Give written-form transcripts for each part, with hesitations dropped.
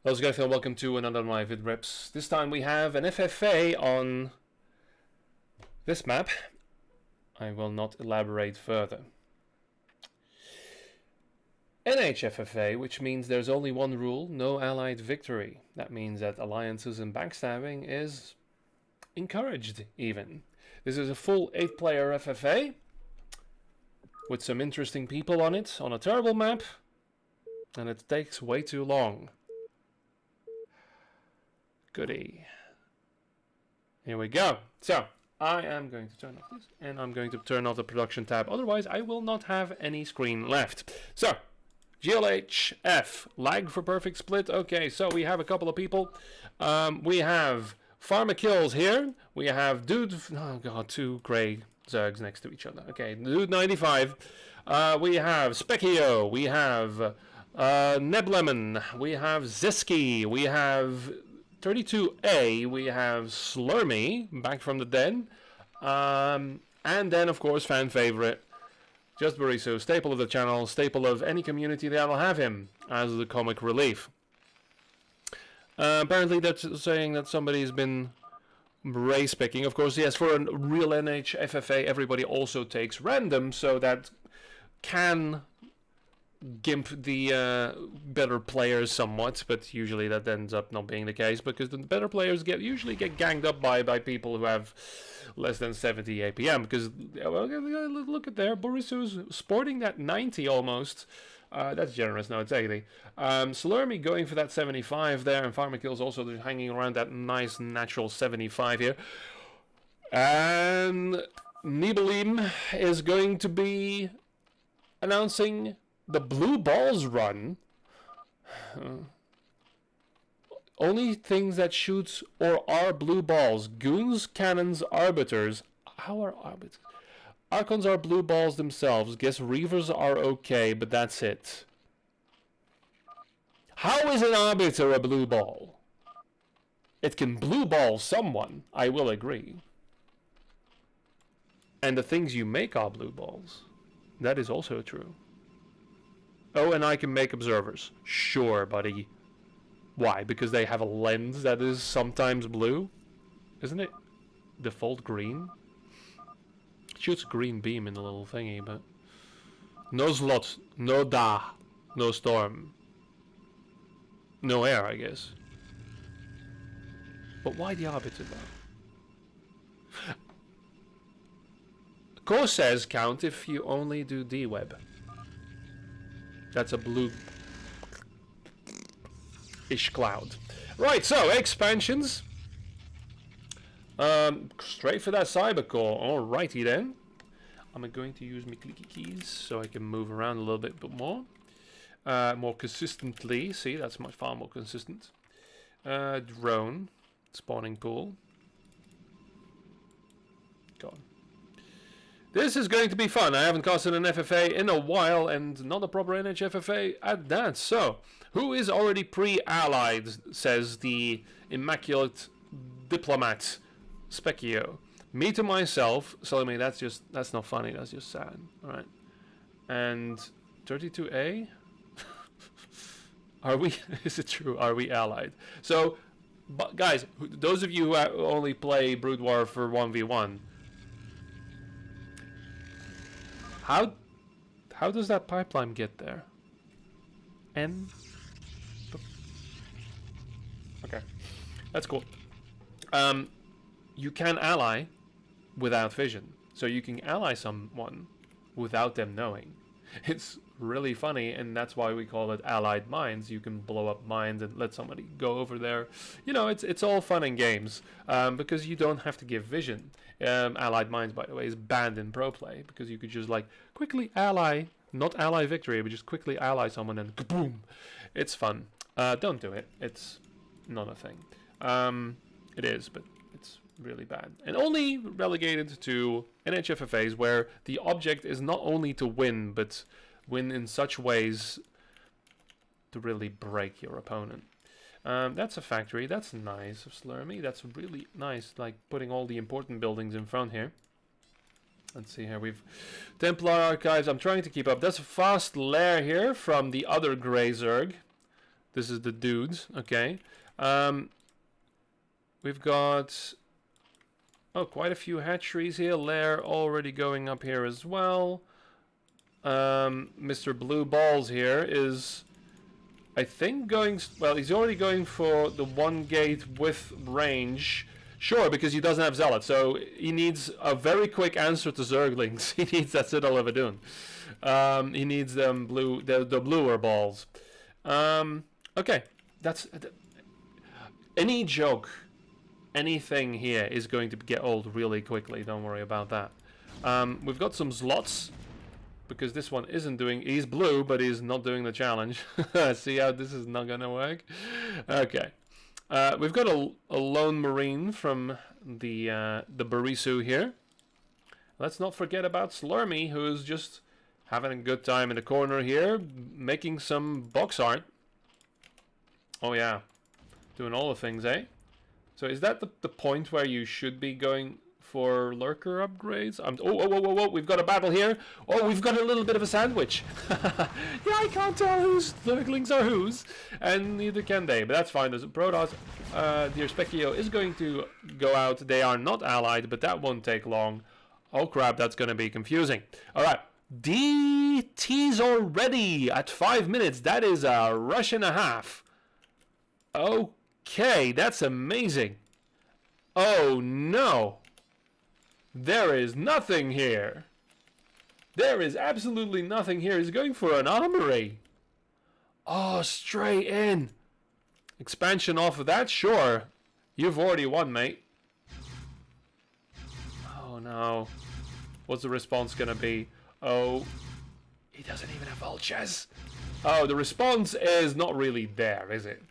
Hello guys and welcome to another of my vid rips. This time we have an FFA on this map. I will not elaborate further. NHFFA, which means there's only one rule, no allied victory. That means that alliances and backstabbing is encouraged even. This is a full 8-player FFA with some interesting people on it, on a terrible map, and it takes way too long. Goody. Here we go. So, I am going to turn off this, and I'm going to turn off the production tab. Otherwise, I will not have any screen left. So, GLHF, lag for perfect split. Okay, so we have a couple of people. We have Pharma Kills here. We have Dude, oh god, two grey Zergs next to each other. Okay, Dude 95. We have Specchio. We have Neblemon. We have Zeski. We have 32A, we have Slurmy, back from the dead. And then, of course, fan favorite, Just Bariso, staple of the channel, staple of any community that'll have him as the comic relief. Apparently that's saying that somebody's been race picking. Of course, yes, for a real NHFFA, everybody also takes random, so that can gimp the better players somewhat, but usually that ends up not being the case because the better players usually get ganged up by people who have less than 70 APM. Because well, look at there, Boriso's sporting that 90 almost. That's generous. No, it's 80. Slurmy going for that 75 there, and Pharmakill's also hanging around that nice natural 75 here. And Nibelim is going to be announcing the blue balls run. Only things that shoot or are blue balls. Goons, cannons, arbiters. How are arbiters? Archons are blue balls themselves. Guess Reavers are okay, but that's it. How is an arbiter a blue ball? It can blue ball someone, I will agree. And the things you make are blue balls. That is also true. Oh, and I can make observers. Sure, buddy. Why? Because they have a lens that is sometimes blue? Isn't it default green? Shoots a green beam in the little thingy, but... No slot, no da, no storm. No air, I guess. But why the arbiter, though? Core says count if you only do D-web. That's a blue-ish cloud. Right, so expansions. Straight for that cyber core. Alrighty then. I'm going to use my clicky keys so I can move around a little bit more. More consistently. See, that's far more consistent. Drone. Spawning pool. Gone. This is going to be fun. I haven't casted an FFA in a while, and not a proper NHFFA at that. So, who is already pre-allied, says the immaculate diplomat, Specchio. Me to myself, Salome, that's not funny, that's just sad. Alright. And 32A? Are we, is it true, are we allied? So, but guys, those of you who only play Brood War for 1v1, How does that pipeline get there? Okay, that's cool. You can ally without vision, so you can ally someone without them knowing. It's really funny, and that's why we call it allied mines. You can blow up mines and let somebody go over there. You know, it's all fun and games because you don't have to give vision. Allied mines, by the way, is banned in pro play because you could just like quickly ally, not ally victory, but just quickly ally someone and kaboom. It's fun. Don't do it. It's not a thing. It is, but it's really bad. And only relegated to NHFFAs where the object is not only to win, but win in such ways to really break your opponent. That's a factory. That's nice of Slurmy. That's really nice, like putting all the important buildings in front here. Let's see here. We've Templar Archives. I'm trying to keep up. That's a fast lair here from the other Grey Zerg. This is the dudes. Okay. We've got quite a few hatcheries here. Lair already going up here as well. Mr. Blue Balls here is, I think, going... Well, he's already going for the one gate with range. Sure, because he doesn't have Zealot, so he needs a very quick answer to Zerglings. He needs that Citadel of Adun. He needs them blue, the bluer balls. Okay, that's... Any joke, anything here is going to get old really quickly. Don't worry about that. We've got some slots, because this one isn't doing... He's blue, but he's not doing the challenge. See how this is not going to work? Okay. We've got a lone marine from the Barisu here. Let's not forget about Slurmy, who's just having a good time in the corner here, making some box art. Oh yeah, doing all the things, eh? So is that the point where you should be going for lurker upgrades? Oh, we've got a battle here. Oh, we've got a little bit of a sandwich. Yeah, I can't tell whose lurklings are whose, and neither can they, but that's fine. There's a Protoss. Dear Specchio is going to go out. They are not allied, but that won't take long. Oh crap, that's going to be confusing. Alright, DT's already at 5 minutes. That is a rush and a half. Okay, that's amazing. Oh no. There is nothing here. There is absolutely nothing here. He's going for an armory. Oh, straight in. Expansion off of that? Sure. You've already won, mate. Oh, no. What's the response going to be? Oh, he doesn't even have vultures. Oh, the response is not really there, is it?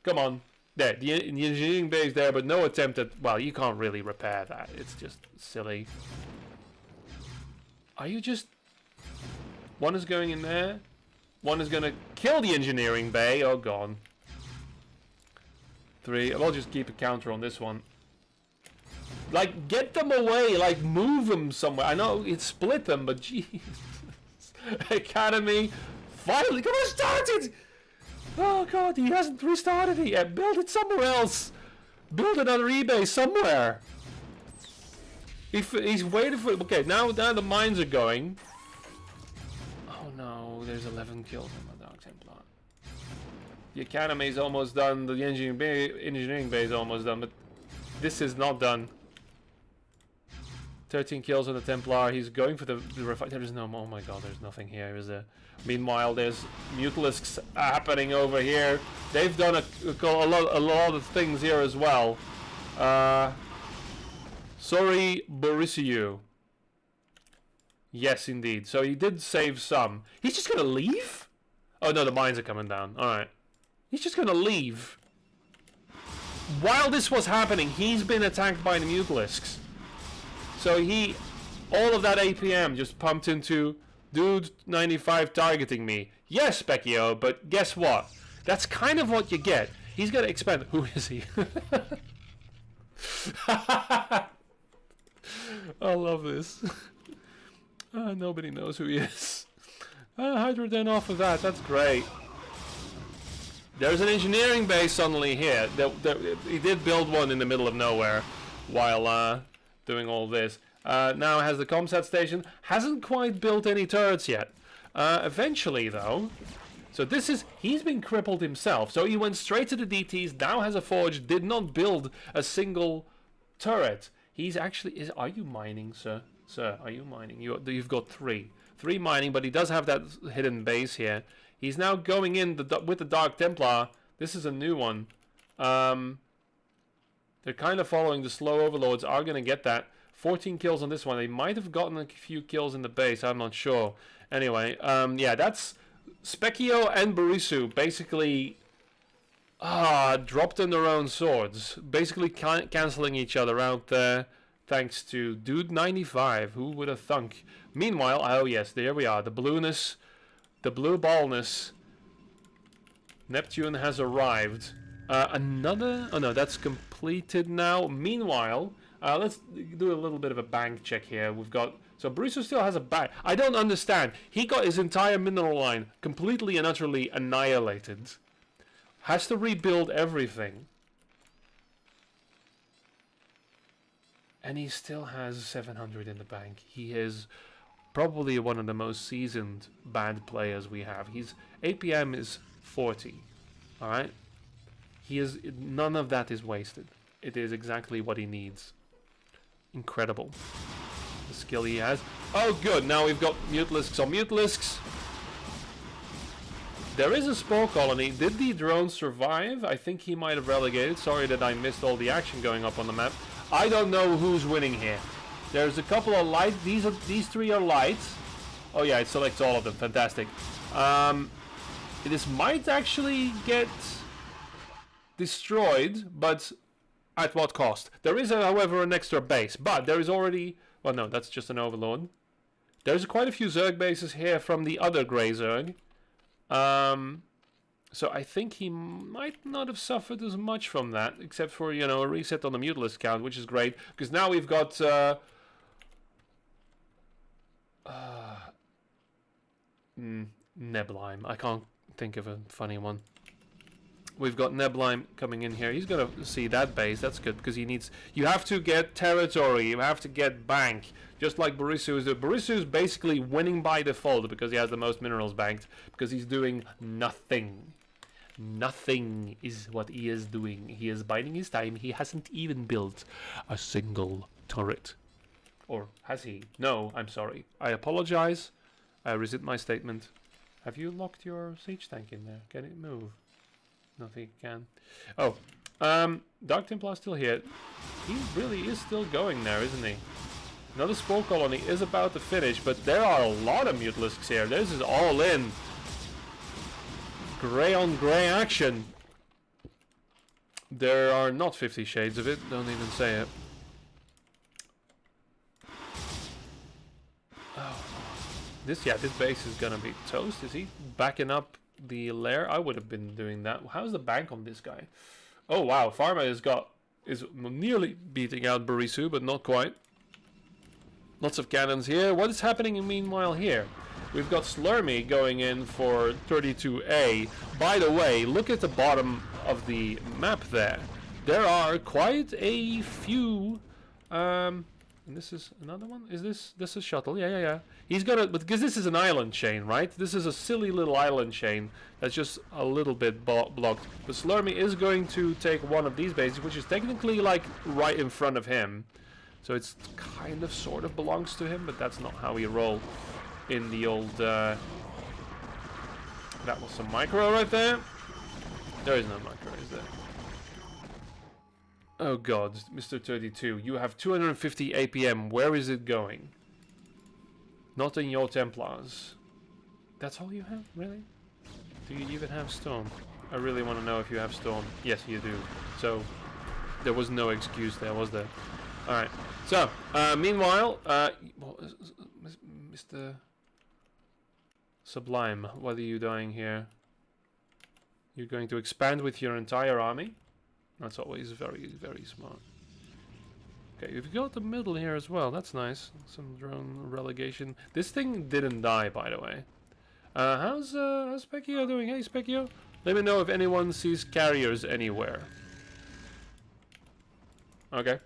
Come on. There, the engineering bay is there, but no attempt at... Well, you can't really repair that. It's just silly. Are you just... One is going in there. One is going to kill the engineering bay. Oh, gone. 3. I'll just keep a counter on this one. Like, get them away. Like, move them somewhere. I know it split them, but jeez. Academy. Finally, come on, start it! Oh god, he hasn't restarted it yet. Build it somewhere else. Build another eBay somewhere. He's waiting for... Okay, now the mines are going. Oh no, there's 11 kills on the Dark Templar. The Academy is almost done. The engineering bay is almost done, but this is not done. 13 kills on the Templar. He's going for the there is no... Oh my god, there's nothing here, is there? Meanwhile, there's Mutalisks happening over here. They've done a lot of things here as well. Sorry, Borisiu. Yes, indeed. So he did save some. He's just gonna leave? Oh no, the mines are coming down. Alright. He's just gonna leave. While this was happening, he's been attacked by the Mutalisks. So all of that APM just pumped into... Dude 95 targeting me. Yes, Specchio, but guess what? That's kind of what you get. He's gonna expand. Who is he? I love this. Nobody knows who he is. Hydra then off of that. That's great. There's an engineering base suddenly here. He did build one in the middle of nowhere while doing all this. Now has the comsat station. Hasn't quite built any turrets yet. Eventually, though. So this is... He's been crippled himself. So he went straight to the DTs. Now has a forge. Did not build a single turret. He's actually... Are you mining, sir? Sir, are you mining? You've got 3. 3 mining, but he does have that hidden base here. He's now going in with the Dark Templar. This is a new one. They're kind of following the slow overlords. Are going to get that. 14 kills on this one. They might have gotten a few kills in the base. I'm not sure. Anyway, yeah, that's Specchio and Barisu basically dropped in their own swords. Basically cancelling each other out there thanks to Dude 95. Who would have thunk? Meanwhile, oh yes, there we are. The blueness, the blue ballness. Neptune has arrived. Another... Oh no, that's completed now. Meanwhile... let's do a little bit of a bank check here. We've got... So Barisu still has a bank. I don't understand. He got his entire mineral line completely and utterly annihilated. Has to rebuild everything. And he still has 700 in the bank. He is probably one of the most seasoned band players we have. His APM is 40. Alright? None of that is wasted. It is exactly what he needs. Incredible. The skill he has. Oh good, now we've got Mutalisks on Mutalisks. There is a spore colony. Did the drone survive? I think he might have relegated. Sorry that I missed all the action going up on the map. I don't know who's winning here. There's a couple of light. These three are lights. Oh yeah, it selects all of them. Fantastic. This might actually get destroyed, but at what cost? There is, however, an extra base, but there is already... Well, no, that's just an overlord. There's quite a few Zerg bases here from the other Grey Zerg. So I think he might not have suffered as much from that, except for, you know, a reset on the Mutalist count, which is great, because now we've got... Neblime. I can't think of a funny one. We've got Neblime coming in here. He's gonna see that base. That's good because he needs. You have to get territory. You have to get bank, just like Borisu is doing. Borisu is basically winning by default because he has the most minerals banked because he's doing nothing. Nothing is what he is doing. He is biding his time. He hasn't even built a single turret. Or has he? No, I'm sorry. I apologize. I rescind my statement. Have you locked your siege tank in there? Can it move? Nothing can. Oh, Dark Templar still here. He really is still going there, isn't he? Another spore colony is about to finish, but there are a lot of Mutalisks here. This is all in. Grey on grey action. There are not 50 shades of it. Don't even say it. Oh. This base is gonna be toast. Is he backing up the lair? I would have been doing that. How's the bank on this guy? Oh wow, Pharma is nearly beating out Borisu, but not quite. Lots of cannons here. What is happening meanwhile here? We've got Slurmy going in for 32A. By the way, look at the bottom of the map there. There are quite a few... and this is another one? Is this a shuttle? Yeah. He's gonna... Because this is an island chain, right? This is a silly little island chain that's just a little bit blocked. But Slurmy is going to take one of these bases, which is technically like right in front of him. So it's kind of sort of belongs to him, but that's not how he rolled in the old... That was some micro right there. There is no micro, is there? Oh god, Mr. 32, you have 250 APM. Where is it going? Not in your Templars. That's all you have? Really? Do you even have Storm? I really want to know if you have Storm. Yes, you do. So, there was no excuse there, was there? Alright. So, meanwhile, Mr. Sublime, what are you doing here? You're going to expand with your entire army? That's always very, very smart. Okay, we've got the middle here as well. That's nice. Some drone relegation. This thing didn't die, by the way. How's Specchio doing? Hey, Specchio. Let me know if anyone sees carriers anywhere. Okay.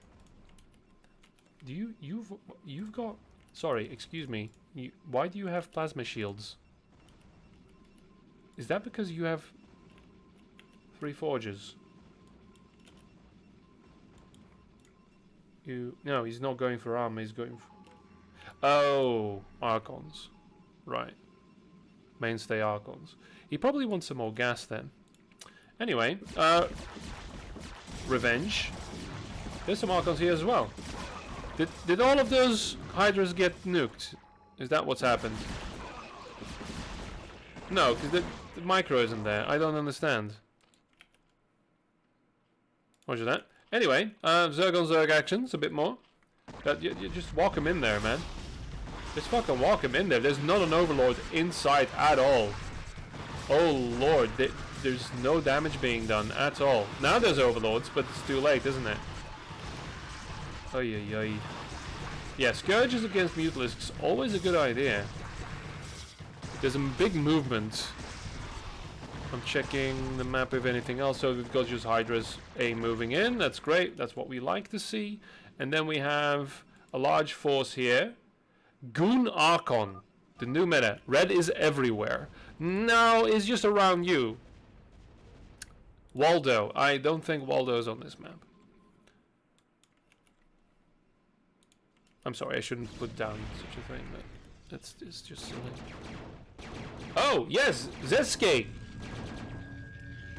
You've got... Sorry, excuse me. Why do you have plasma shields? Is that because you have 3 forges? No, he's not going for armor, he's going for... Oh, Archons. Right. Mainstay Archons. He probably wants some more gas then. Anyway, Revenge. There's some Archons here as well. Did all of those Hydras get nuked? Is that what's happened? No, because the micro isn't there. I don't understand. Roger that. Anyway, Zerg on Zerg actions a bit more. You just walk him in there, man. Just fucking walk him in there. There's not an Overlord inside at all. Oh lord, there's no damage being done at all. Now there's Overlords, but it's too late, isn't it? Oy. Yeah, Scourges against Mutalisks, always a good idea. There's a big movement I'm checking the map if anything else. So we've got just Hydras A moving in. That's great. That's what we like to see. And then we have a large force here. Goon Archon. The new meta. Red is everywhere. No, it's just around you. Waldo. I don't think Waldo's on this map. I'm sorry, I shouldn't put down such a thing, but it's just silly. Oh, yes, Zetsuke.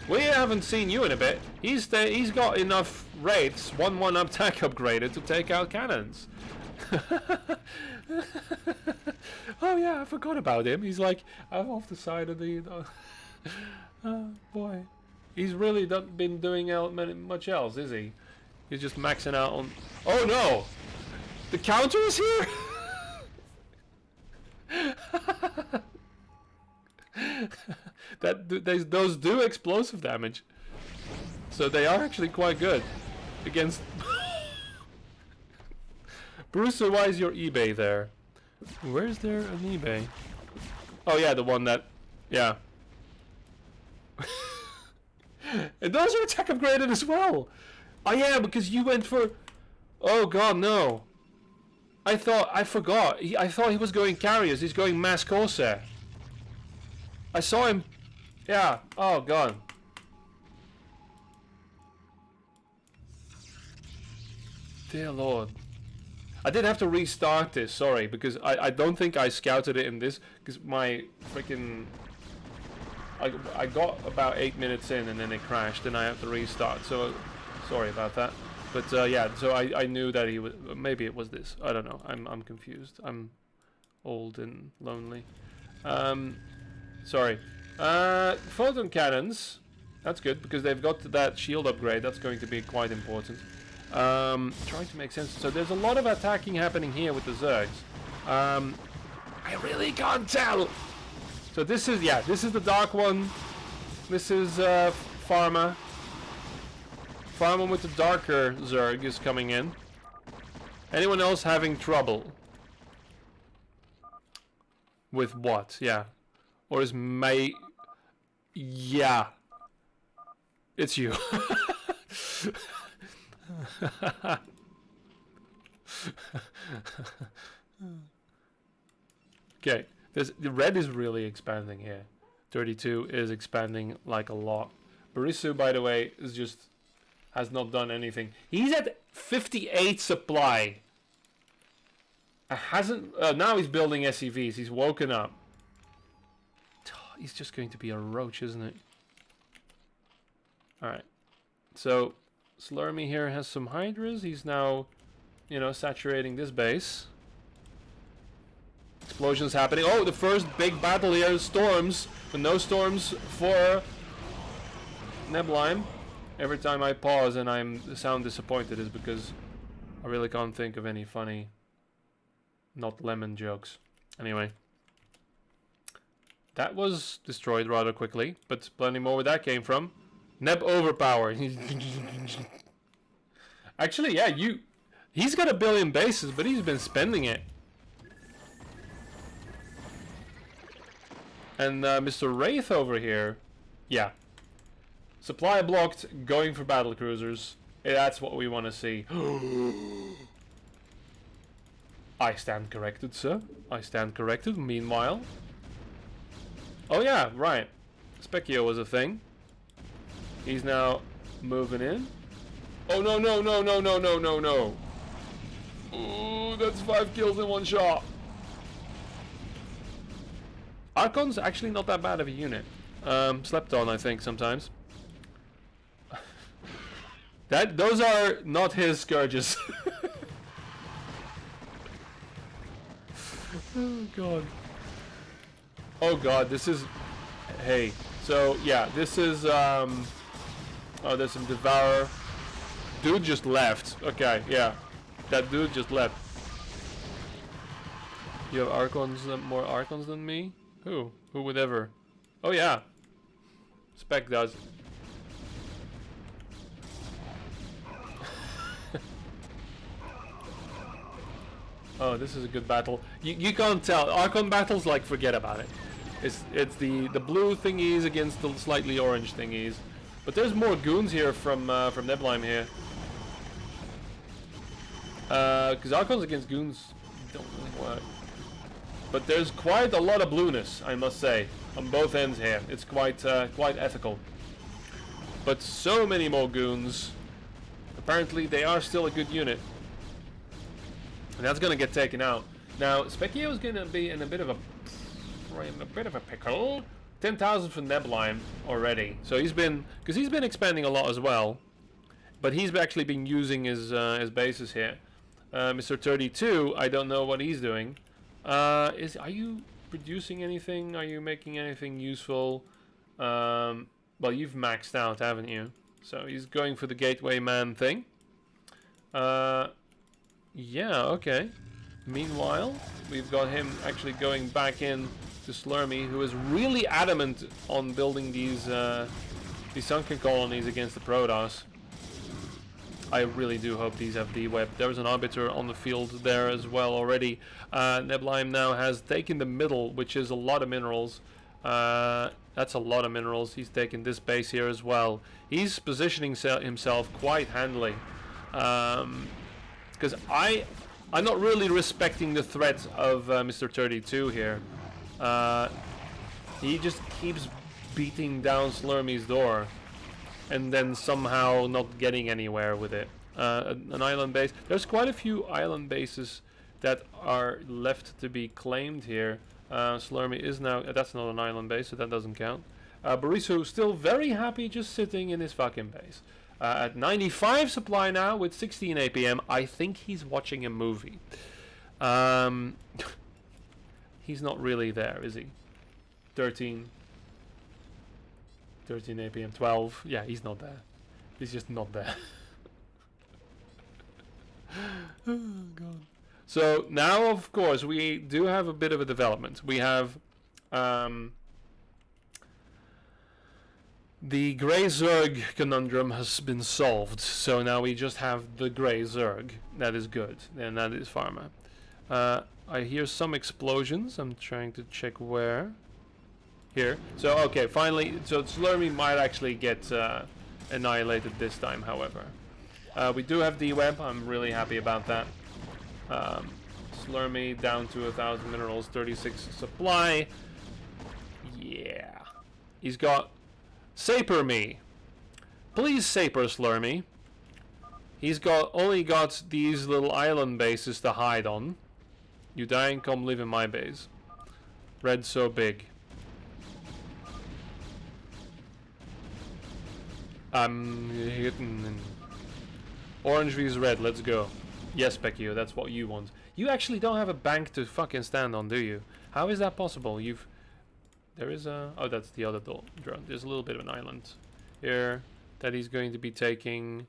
We haven't seen you in a bit. He's got enough wraiths, 1/1 attack upgraded to take out cannons. Oh yeah, I forgot about him. He's like, I'm off the side of the... oh boy. He's really not been doing much else, is he? He's just maxing out on... Oh no! The counter is here? Those do explosive damage. So they are actually quite good against... Bruce, why is your eBay there? Where's there an eBay? Oh yeah, the one that... Yeah. And those are attack upgraded as well! Oh yeah, because you went for... Oh god, no. I forgot. I thought he was going carriers. He's going mass corsair. I saw him. Yeah. Oh god. Dear lord. I did have to restart this. Sorry, because I don't think I scouted it in this because my freaking. I got about 8 minutes in and then it crashed and I have to restart. So sorry about that. But yeah, so I knew that he was... Maybe it was this. I don't know. I'm confused. I'm old and lonely. Sorry. Photon cannons. That's good, because they've got that shield upgrade. That's going to be quite important. Trying to make sense. So there's a lot of attacking happening here with the Zergs. I really can't tell! So this is... Yeah, this is the dark one. This is Pharma. Pharma with the darker Zerg is coming in. Anyone else having trouble? With what? Yeah. Or is May... Yeah. It's you. Okay. The red is really expanding here. 32 is expanding like a lot. Barisu, by the way, is just... has not done anything. He's at 58 supply. Hasn't... now he's building SCVs. He's woken up. He's just going to be a roach, isn't it? Alright. So, Slurmy here has some Hydras. He's now, you know, saturating this base. Explosions happening. Oh, the first big battle here. Storms. But no storms for Neblime. Every time I pause and sound disappointed is because I really can't think of any funny, not lemon jokes. Anyway. That was destroyed rather quickly, but plenty more where that came from. Neb overpowered. Actually, yeah, he's got 1 billion bases, but he's been spending it. And Mr. Wraith over here, yeah. Supply blocked, going for battle cruisers. That's what we want to see. I stand corrected, sir. I stand corrected. Meanwhile... Oh yeah, right. Specchio was a thing. He's now moving in. Oh no, no, no, no, no, no, no, no. Ooh, that's 5 kills in one shot. Archon's actually not that bad of a unit. Slept on, I think, sometimes. Those are not his scourges. Oh god. Oh god, this is... Hey, so yeah, this is oh, there's some Devourer. Dude just left. Okay, yeah. That dude just left. You have Archons, more Archons than me? Who? Who would ever? Oh yeah. Spec does. Oh, this is a good battle. You can't tell. Archon battles, like, forget about it. It's the blue thingies against the slightly orange thingies. But there's more goons here from Nebelheim here. Because Archons against goons don't really work. But there's quite a lot of blueness, I must say, on both ends here. It's quite ethical. But so many more goons. Apparently they are still a good unit. And that's gonna get taken out. Now Specchio is gonna be in a bit of a pickle. 10,000 for Nebelheim already. So he's been expanding a lot as well. But he's actually been using his bases here. Mr. 32, I don't know what he's doing. Are you producing anything? Are you making anything useful? Well, you've maxed out, haven't you? So he's going for the gateway man thing. Yeah, okay. Meanwhile, we've got him actually going back in to Slurmy, who is really adamant on building these sunken colonies against the Protoss. I really do hope these have D-Web. There was an Arbiter on the field there as well already. Nebelheim now has taken the middle, which is a lot of minerals. That's a lot of minerals. He's taken this base here as well. He's positioning himself quite handily. Because I'm not really respecting the threat of Mr. 32 here. He just keeps beating down Slurmy's door. And then somehow not getting anywhere with it. An island base. There's quite a few island bases that are left to be claimed here. Slurmy is now... that's not an island base, so that doesn't count. Borisu still very happy just sitting in his fucking base. At 95 supply now with 16 APM. I think he's watching a movie. He's not really there, is he? 13 APM, 12. Yeah, he's not there. He's just not there. Oh, God. So now, of course, we do have a bit of a development. We have the Grey Zerg conundrum has been solved. So now we just have the Grey Zerg. That is good. And that is Pharma. I hear some explosions. I'm trying to check where. Here. So, okay, finally, so Slurmy might actually get annihilated this time, however. We do have D-Web. I'm really happy about that. Slurmy down to 1,000 minerals, 36 supply. Yeah. He's got... Saper me. Please Saper Slurmy. He's only got these little island bases to hide on. You die and come live in my base. Red so big. I'm hitting. Orange vs red, let's go. Yes, Pekio, that's what you want. You actually don't have a bank to fucking stand on, do you? How is that possible? There is a... Oh, that's the other drone. There's a little bit of an island here that he's going to be taking.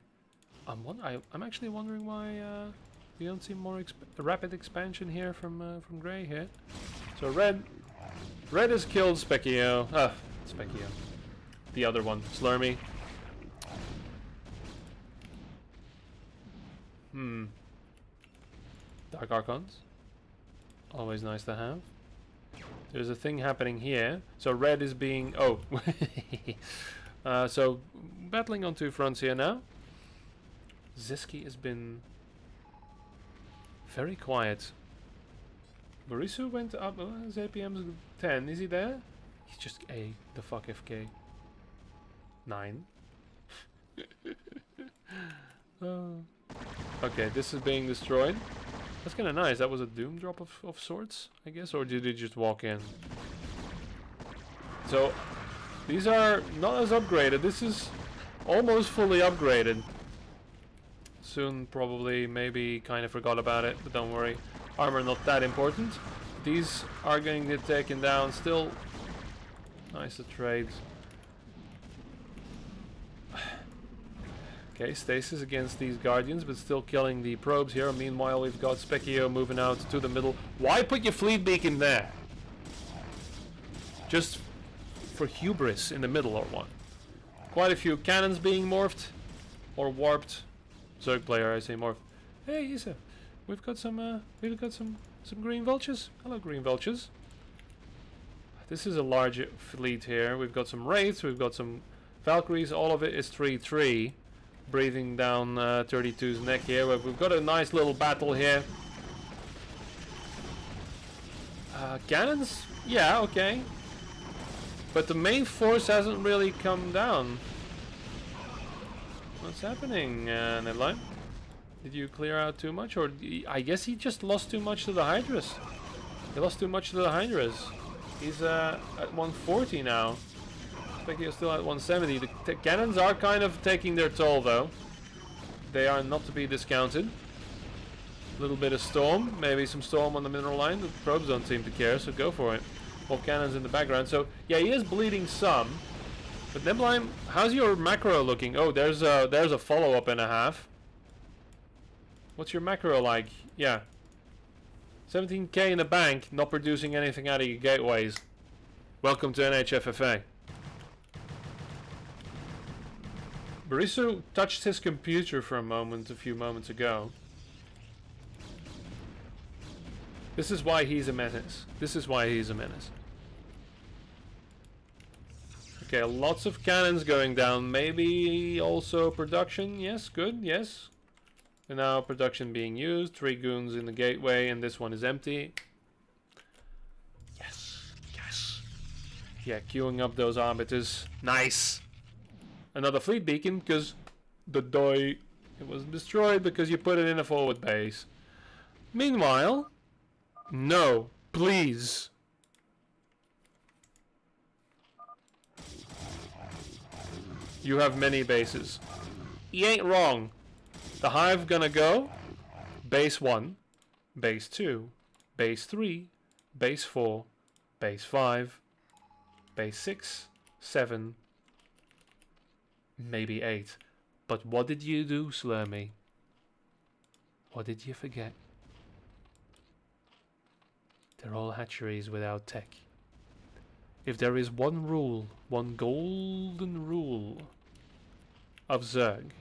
I'm actually wondering why we don't see more rapid expansion here from Grey here. So red has killed Specchio. Specchio. The other one, Slurmy. Dark Archons. Always nice to have. There's a thing happening here. So red is being... Oh. So battling on two fronts here now. Zeski has been very quiet. Borisu went up. His APM's 10. Is he there? He's just the fuck FK. 9. Okay, this is being destroyed. That's kind of nice. That was a doom drop of sorts, I guess, or did he just walk in? So these are not as upgraded. This is almost fully upgraded. Soon, probably, maybe, kind of forgot about it, but don't worry. Armor not that important. These are going to get taken down. Still, nice to trade. Okay, stasis against these guardians, but still killing the probes here. Meanwhile, we've got Specchio moving out to the middle. Why put your fleet beacon there? Just for hubris in the middle or what? Quite a few cannons being morphed or warped. Zerg player, I say morphed. Hey, Isa, we've got some green vultures. Hello, green vultures. This is a large fleet here. We've got some Wraiths, we've got some Valkyries. All of it is 3-3. Breathing down 32's neck here. We've got a nice little battle here. Cannons? Yeah, okay. But the main force hasn't really come down. What's happening, Nedline? Did you clear out too much? Or I guess he just lost too much to the Hydras. He lost too much to the Hydras. He's at 140 now. He's still at 170. The cannons are kind of taking their toll, though. They are not to be discounted. A little bit of storm, maybe some storm on the mineral line. The probes don't seem to care, so go for it. All cannons in the background. So yeah, he is bleeding some. But Nebline, how's your macro looking? Oh, there's a follow-up and a half. What's your macro like? Yeah. 17k in the bank, not producing anything out of your gateways. Welcome to NHFFA. Bariso touched his computer for a moment a few moments ago. This is why he's a menace. This is why he's a menace. Okay, lots of cannons going down. Maybe also production. Yes, good, yes. And now production being used. 3 goons in the gateway, and this one is empty. Yes, yes. Yeah, queuing up those arbiters. Nice. Another fleet beacon, because the doi, it was destroyed because you put it in a forward base. Meanwhile, no, please. You have many bases. You ain't wrong. The Hive gonna go base 1, base 2, base 3, base 4, base 5, base 6, 7, maybe 8. But what did you do, Slurmy? What did you forget? They're all hatcheries without tech. If there is one rule, one golden rule of Zerg,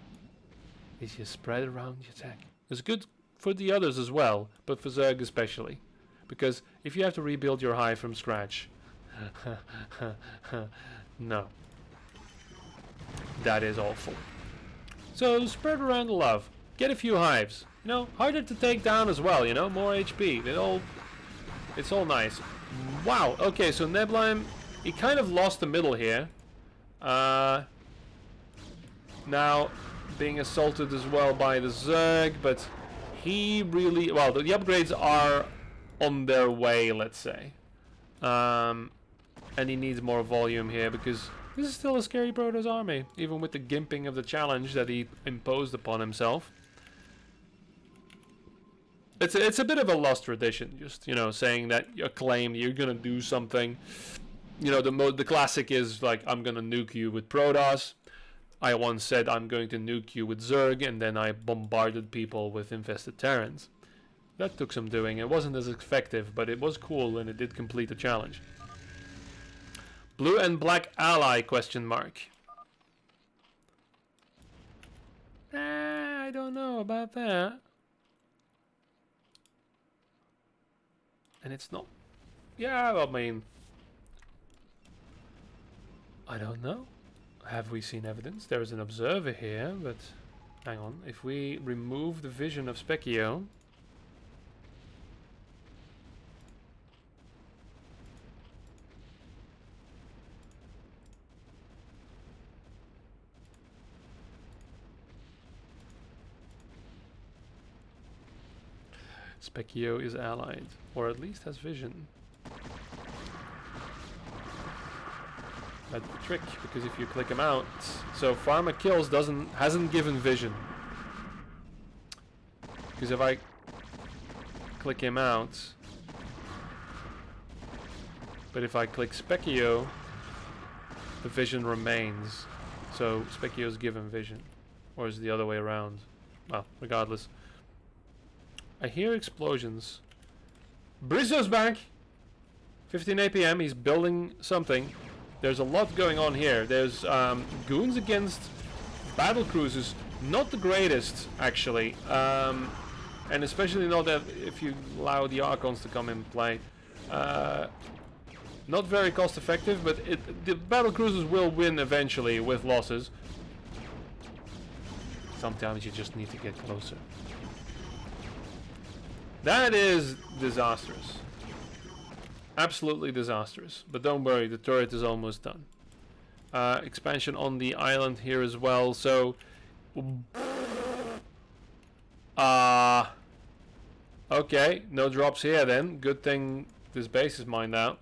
is you spread around your tech. It's good for the others as well, but for Zerg especially. Because if you have to rebuild your hive from scratch, no. That is awful. So spread around the love. Get a few hives. You know, harder to take down as well, you know, more HP. It's all nice. Wow, okay, so Nebline, he kind of lost the middle here. Now, being assaulted as well by the Zerg, but he really... Well, the upgrades are on their way, let's say. And he needs more volume here, because this is still a scary Protoss army, even with the gimping of the challenge that he imposed upon himself. It's a bit of a lost tradition, just, you know, saying that you claim you're gonna do something. You know, the classic is like, I'm gonna nuke you with Protoss. I once said I'm going to nuke you with Zerg, and then I bombarded people with infested Terrans. That took some doing. It wasn't as effective, but it was cool, and it did complete the challenge. Blue and black ally, question mark. I don't know about that. And it's not... Yeah, I mean... I don't know. Have we seen evidence? There is an observer here, but... Hang on. If we remove the vision of Specchio... Specchio is allied, or at least has vision. That's the trick, because if you click him out, so Pharma Kills hasn't given vision. Because if I click him out, but if I click Specchio, the vision remains. So Specchio's given vision, or is it the other way around? Well, regardless. I hear explosions. Brizzo's back! 15 APM, he's building something. There's a lot going on here. There's goons against battle cruisers. Not the greatest, actually. And especially not that if you allow the Archons to come in play. Not very cost effective, but the battle cruisers will win eventually with losses. Sometimes you just need to get closer. That is disastrous. Absolutely disastrous. But don't worry, the turret is almost done. Expansion on the island here as well, so... okay, no drops here then. Good thing this base is mined out.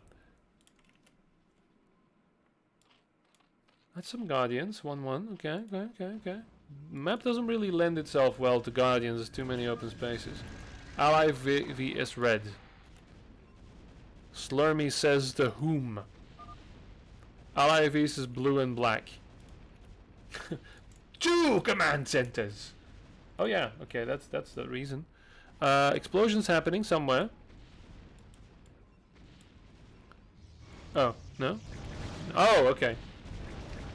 That's some Guardians. 1-1. Okay. Map doesn't really lend itself well to Guardians. There's too many open spaces. Ally vs red. Slurmy says to whom? Ally vs is blue and black. 2 command centers. Oh yeah, okay, that's the reason. Explosions happening somewhere. Oh, no? Oh, okay.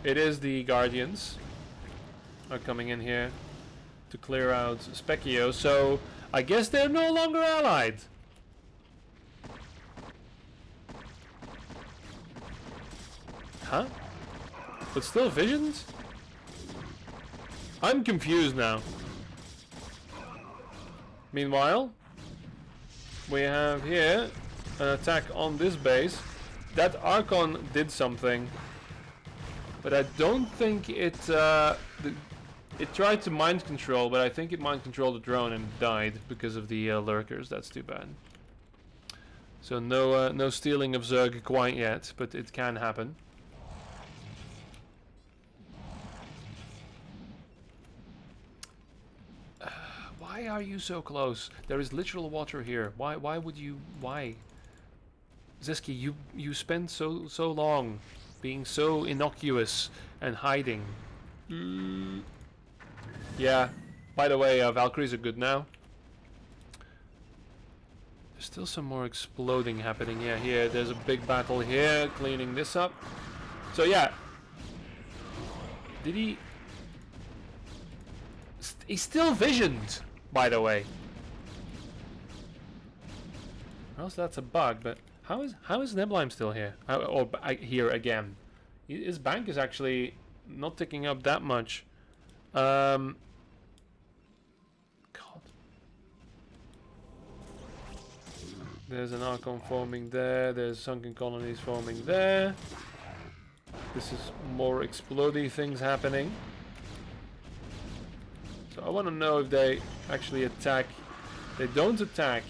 It is the Guardians are coming in here to clear out Specchio, so I guess they're no longer allied. Huh? But still visions? I'm confused now. Meanwhile, we have here an attack on this base. That Archon did something, but I don't think it it tried to mind control, but I think it mind controlled the drone and died because of the lurkers. That's too bad. So no stealing of Zerg quite yet, but it can happen. Why are you so close? There is literal water here. Why would you? Why? Zeski, you spent so long being so innocuous and hiding. Yeah. By the way, Valkyries are good now. There's still some more exploding happening. Yeah, here. There's a big battle here, cleaning this up. So yeah. Did he? He's still visioned, by the way. Or else that's a bug, but how is Nebelheim still here? Here again? His bank is actually not ticking up that much. God. There's an Archon forming there. There's sunken colonies forming there. This is more explodey things happening. So I want to know if they actually attack. They don't attack.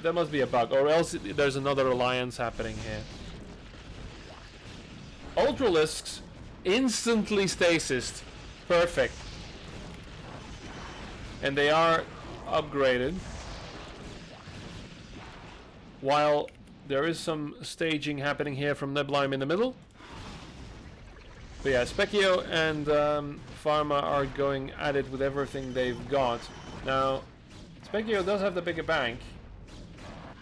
There must be a bug, or else there's another alliance happening here. Ultralisks instantly stasised. Perfect. And they are upgraded. While there is some staging happening here from Nebelheim in the middle. But yeah, Specchio and Pharma are going at it with everything they've got. Now, Specchio does have the bigger bank,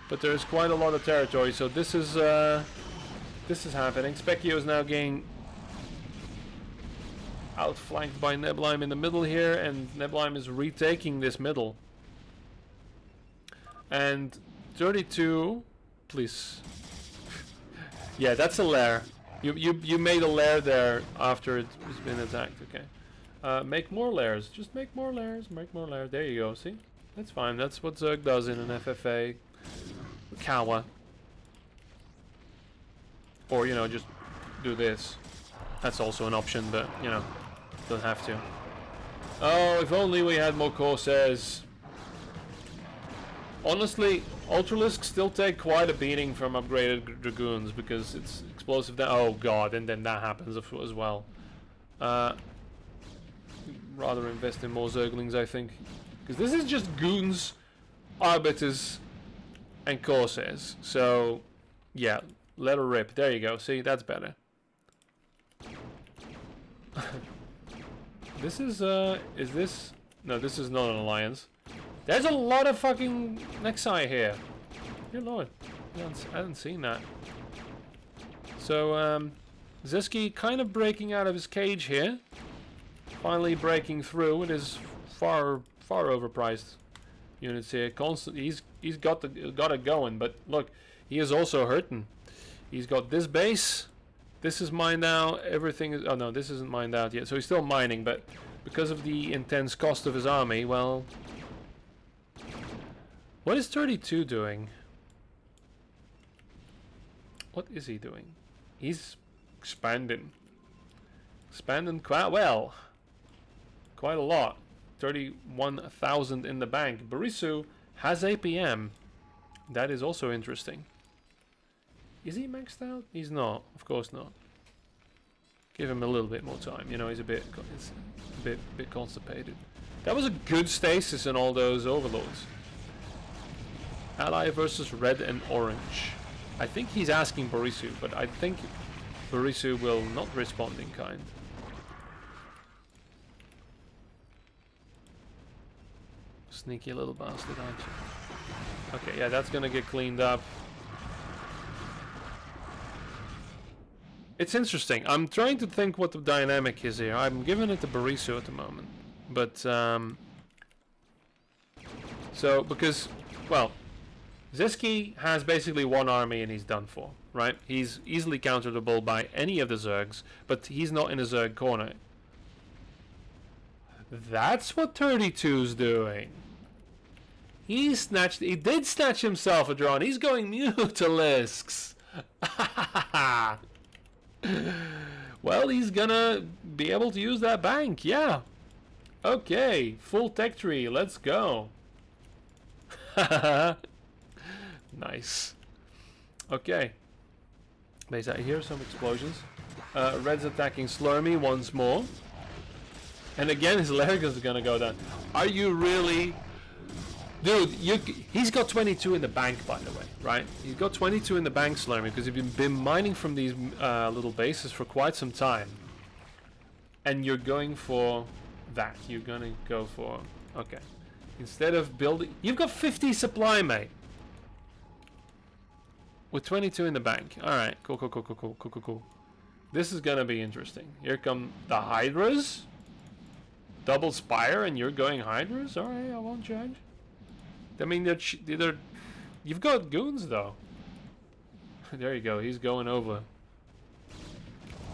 but there's quite a lot of territory, so this is happening. Specchio is now getting outflanked by Nebelheim in the middle here, and Nebelheim is retaking this middle. And 32, please. Yeah, that's a lair. You made a lair there after it's been attacked. Okay. Make more lairs. Just make more lairs. Make more lairs. There you go. See, that's fine. That's what Zerg does in an FFA. Kawa. Or you know, just do this. That's also an option, but you know, don't have to. Oh, if only we had more Corsairs. Honestly, Ultralisks still take quite a beating from upgraded Dragoons because it's explosive. Oh god, and then that happens as well. Rather invest in more Zerglings, I think. Because this is just Goons, Arbiters, and Corsairs. So, yeah, let her rip. There you go. See, that's better. This is this? No, this is not an alliance. There's a lot of fucking Nexi here. Good lord. I hadn't seen that. So, Zeski kind of breaking out of his cage here. Finally breaking through with his far overpriced units here. Constantly, he's got it going, but look, he is also hurting. He's got this base. This is mined out. Everything is... Oh, no, this isn't mined out yet. So he's still mining, but because of the intense cost of his army, well... What is 32 doing? What is he doing? He's expanding. Expanding quite well. Quite a lot. 31,000 in the bank. Borisu has APM. That is also interesting. Is he maxed out? He's not. Of course not. Give him a little bit more time. You know, he's a bit constipated. That was a good stasis in all those overlords. Ally versus red and orange. I think he's asking Borisu, but I think Borisu will not respond in kind. Sneaky little bastard, aren't you? Okay, yeah, that's gonna get cleaned up. It's interesting. I'm trying to think what the dynamic is here. I'm giving it to Borisu at the moment. But, so, because, well, Zeski has basically one army and he's done for, right? He's easily counterable by any of the Zergs, but he's not in a Zerg corner. That's what 32's doing. He did snatch himself a drone. He's going Mutalisks. Well, he's gonna be able to use that bank, yeah. Okay, full tech tree, let's go. Nice. Okay. Base out here, some explosions. Red's attacking Slurmy once more. And again, his Largus is gonna go down. Are you really... Dude, he's got 22 in the bank, by the way, right? He's got 22 in the bank, Slurmy, because you've been mining from these little bases for quite some time. And you're going for that. You're gonna go for... Okay. Instead of building... You've got 50 supply, mate. With 22 in the bank. Alright, cool. This is gonna be interesting. Here come the Hydras. Double Spire, and you're going Hydras? Alright, I won't judge. I mean, they're you've got goons, though. There you go, he's going over.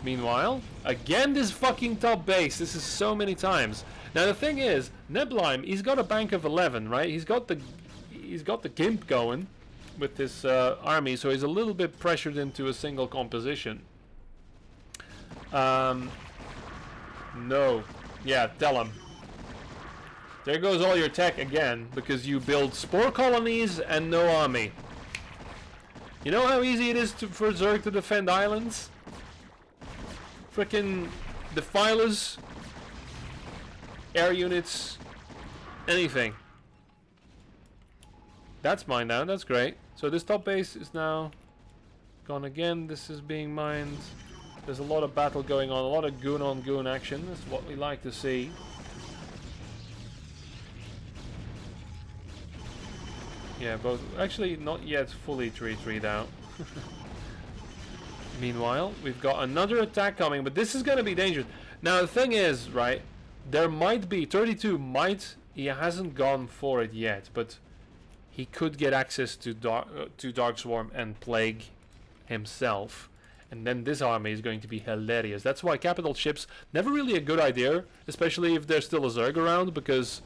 Meanwhile, again this fucking top base. This is so many times. Now the thing is, Neblime, he's got a bank of 11, right? He's got the Gimp going with this army, so he's a little bit pressured into a single composition. No. Yeah, tell him. There goes all your tech again, because you build spore colonies and no army. You know how easy it is for Zerg to defend islands? Frickin' defilers, air units, anything. That's mined down, that's great. So this top base is now gone again. This is being mined. There's a lot of battle going on, a lot of goon on goon action. That's what we like to see. Yeah, both actually not yet fully treed out. Meanwhile, we've got another attack coming, but this is going to be dangerous. Now the thing is, right, there might be 32 might, he hasn't gone for it yet, but he could get access to Dark Swarm and Plague himself, and then this army is going to be hilarious. That's why capital ships never really a good idea, especially if there's still a Zerg around, because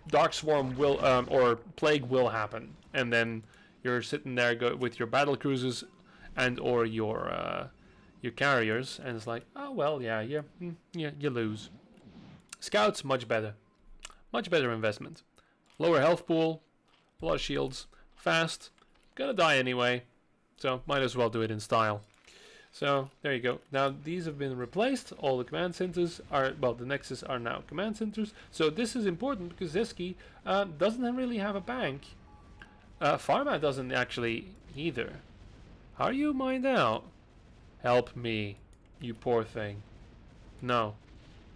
Dark Swarm will or Plague will happen, and then you're sitting there with your battle cruisers and or your carriers, and it's like, oh well, yeah, you lose. Scouts, much better investment. Lower health pool, a lot of shields, fast, gonna die anyway, so might as well do it in style. So there you go. Now these have been replaced. All the command centers are, well, the Nexus are now command centers. So this is important because Zeski doesn't really have a bank. Pharma doesn't actually either. How are you mined out? Help me, you poor thing. No,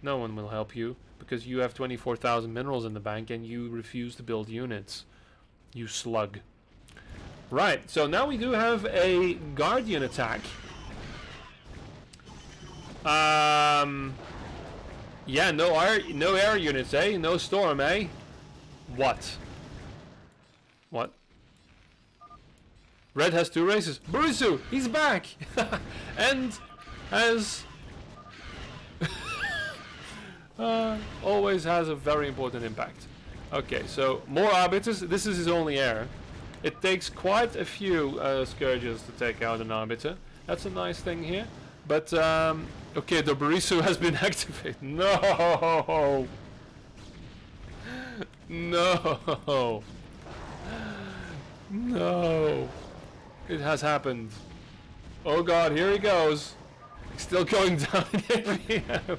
no one will help you because you have 24,000 minerals in the bank and you refuse to build units. You slug. Right, so now we do have a Guardian attack. Yeah, no air units, eh? No storm, eh? What? Red has 2 races. Barisu, he's back! And has... always has a very important impact. Okay, so more arbiters. This is his only heir. It takes quite a few scourges to take out an arbiter. That's a nice thing here. But, okay, the Barisu has been activated. No! No! No! It has happened. Oh god, here he goes. Still going down in APM.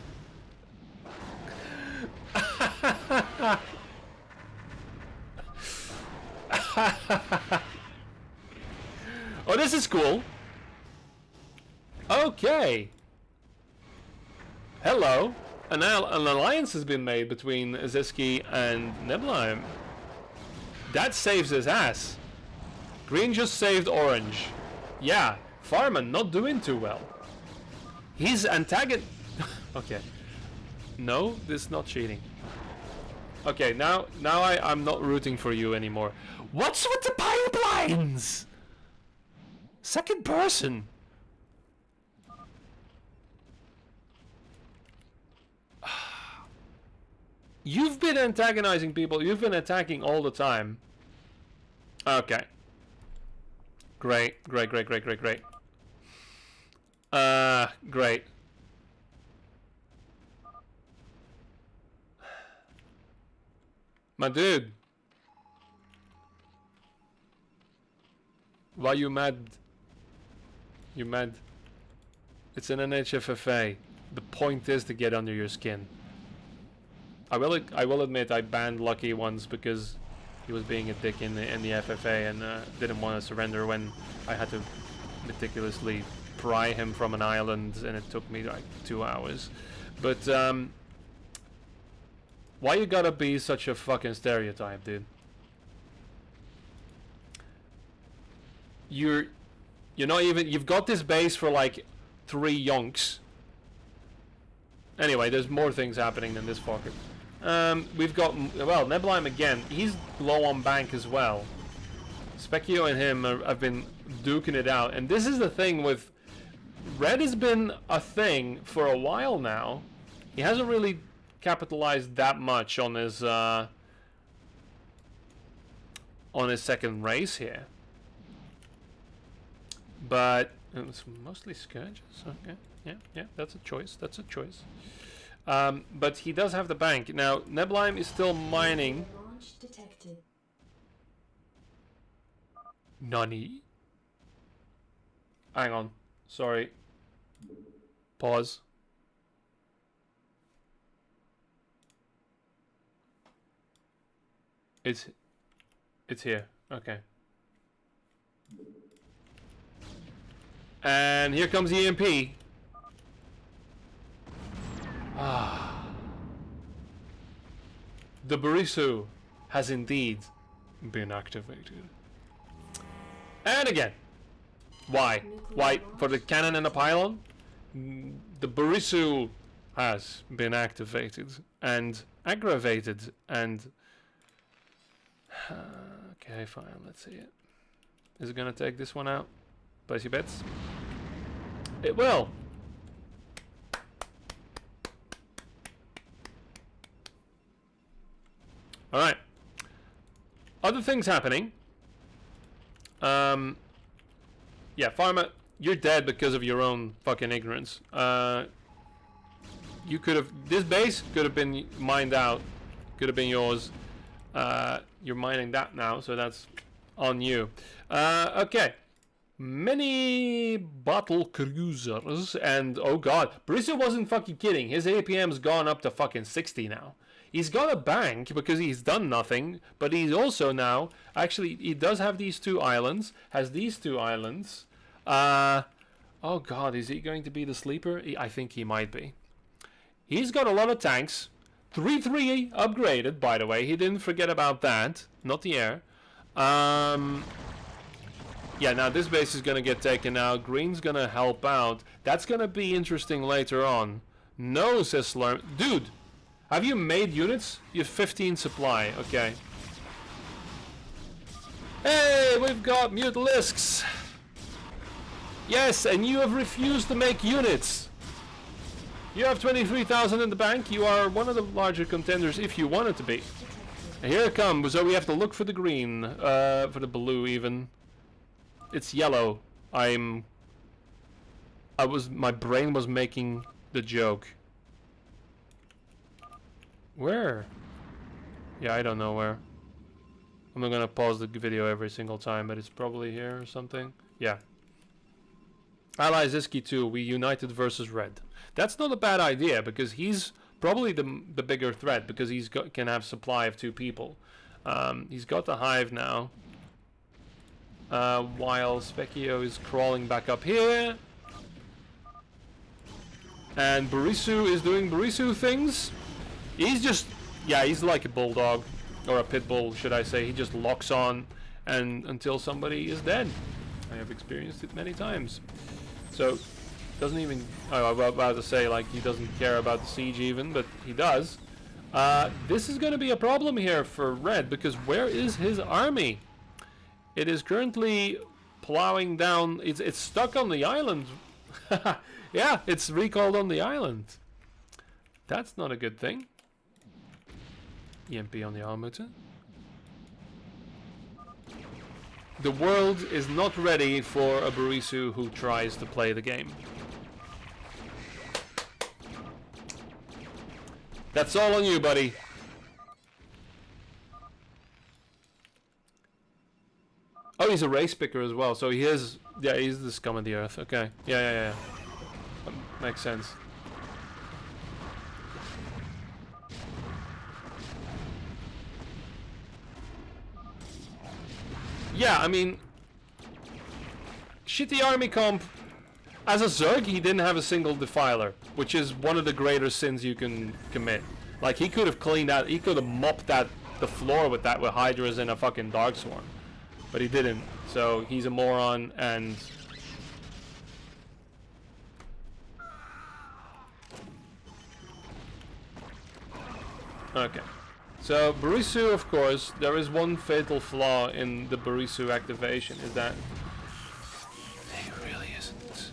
Oh, this is cool. Okay. Hello. An alliance has been made between Zeski and Nebelheim. That saves his ass. Green just saved orange. Yeah, Farman not doing too well. He's antagonist. Okay. No, this is not cheating. Okay, now I'm not rooting for you anymore. What's with the pipelines? Second person. You've been antagonizing people. You've been attacking all the time. Okay. Great. Great. My dude. Why you mad? You mad? It's an NHFFA. The point is to get under your skin. I will admit I banned Lucky once because he was being a dick in the FFA and didn't want to surrender when I had to meticulously pry him from an island and it took me like 2 hours. But why you gotta be such a fucking stereotype, dude? You're not even. You've got this base for like 3 yonks. Anyway, there's more things happening than this fucker. We've got, well, Nebelheim again. He's low on bank as well. Specchio and him have been duking it out. And this is the thing with... Red has been a thing for a while now. He hasn't really capitalized that much on his second race here. But it's mostly scourges. Okay, yeah, that's a choice. That's a choice. But he does have the bank. Now, Nebelheim is still mining. Launch detected. Nani? Hang on. Sorry. Pause. It's here. Okay. And here comes the EMP. Ah. The Barisu has indeed been activated. And again. Why? Why? For the cannon and the pylon? The Barisu has been activated and aggravated and... okay, fine, let's see it. Is it gonna take this one out? Place your bets. It will. Alright. Other things happening. Yeah, Farmer, you're dead because of your own fucking ignorance. You could have... This base could have been mined out. Could have been yours. You're mining that now, so that's on you. Okay. Many battle cruisers, and oh god, Barisu wasn't fucking kidding. His APM's gone up to fucking 60 now. He's got a bank because he's done nothing, but he's also now, actually, he does have these 2 islands, has these 2 islands. Oh god, is he going to be the sleeper? I think he might be. He's got a lot of tanks. 3-3 upgraded, by the way. He didn't forget about that. Not the air. Yeah, now this base is going to get taken out. Green's going to help out. That's going to be interesting later on. No, says Slurm. Dude, have you made units? You have 15 supply. Okay. Hey, we've got mutilisks. Yes, and you have refused to make units. You have 23,000 in the bank. You are one of the larger contenders if you wanted to be. And here it comes. So we have to look for the green, for the blue even. It's yellow. My brain was making the joke. Where? Yeah, I don't know where. I'm not gonna pause the video every single time, but it's probably here or something. Yeah. Ally Ziski 2, we united versus red. That's not a bad idea, because he's probably the bigger threat, because can have supply of 2 people. He's got the hive now. While Specchio is crawling back up here. And Barisu is doing Barisu things. He's just, yeah, he's like a bulldog. Or a pit bull, should I say. He just locks on and until somebody is dead. I have experienced it many times. So, doesn't even, I was about to say, like, he doesn't care about the siege even, but he does. This is going to be a problem here for red, because where is his army? It is currently plowing down, it's stuck on the island. Yeah, it's recalled on the island. That's not a good thing. EMP on the Almuta. The world is not ready for a Barisu who tries to play the game. That's all on you, buddy. Oh, he's a race picker as well, so he is... Yeah, he's the scum of the earth. Okay. Yeah. Makes sense. Yeah, I mean, shitty army comp. As a Zerg, he didn't have a single defiler, which is one of the greater sins you can commit. Like, he could have cleaned out, he could have mopped the floor with that, with Hydras and a fucking Darksworn. But he didn't, so he's a moron, and... Okay. So, Barisu, of course, there is one fatal flaw in the Barisu activation, is that he really isn't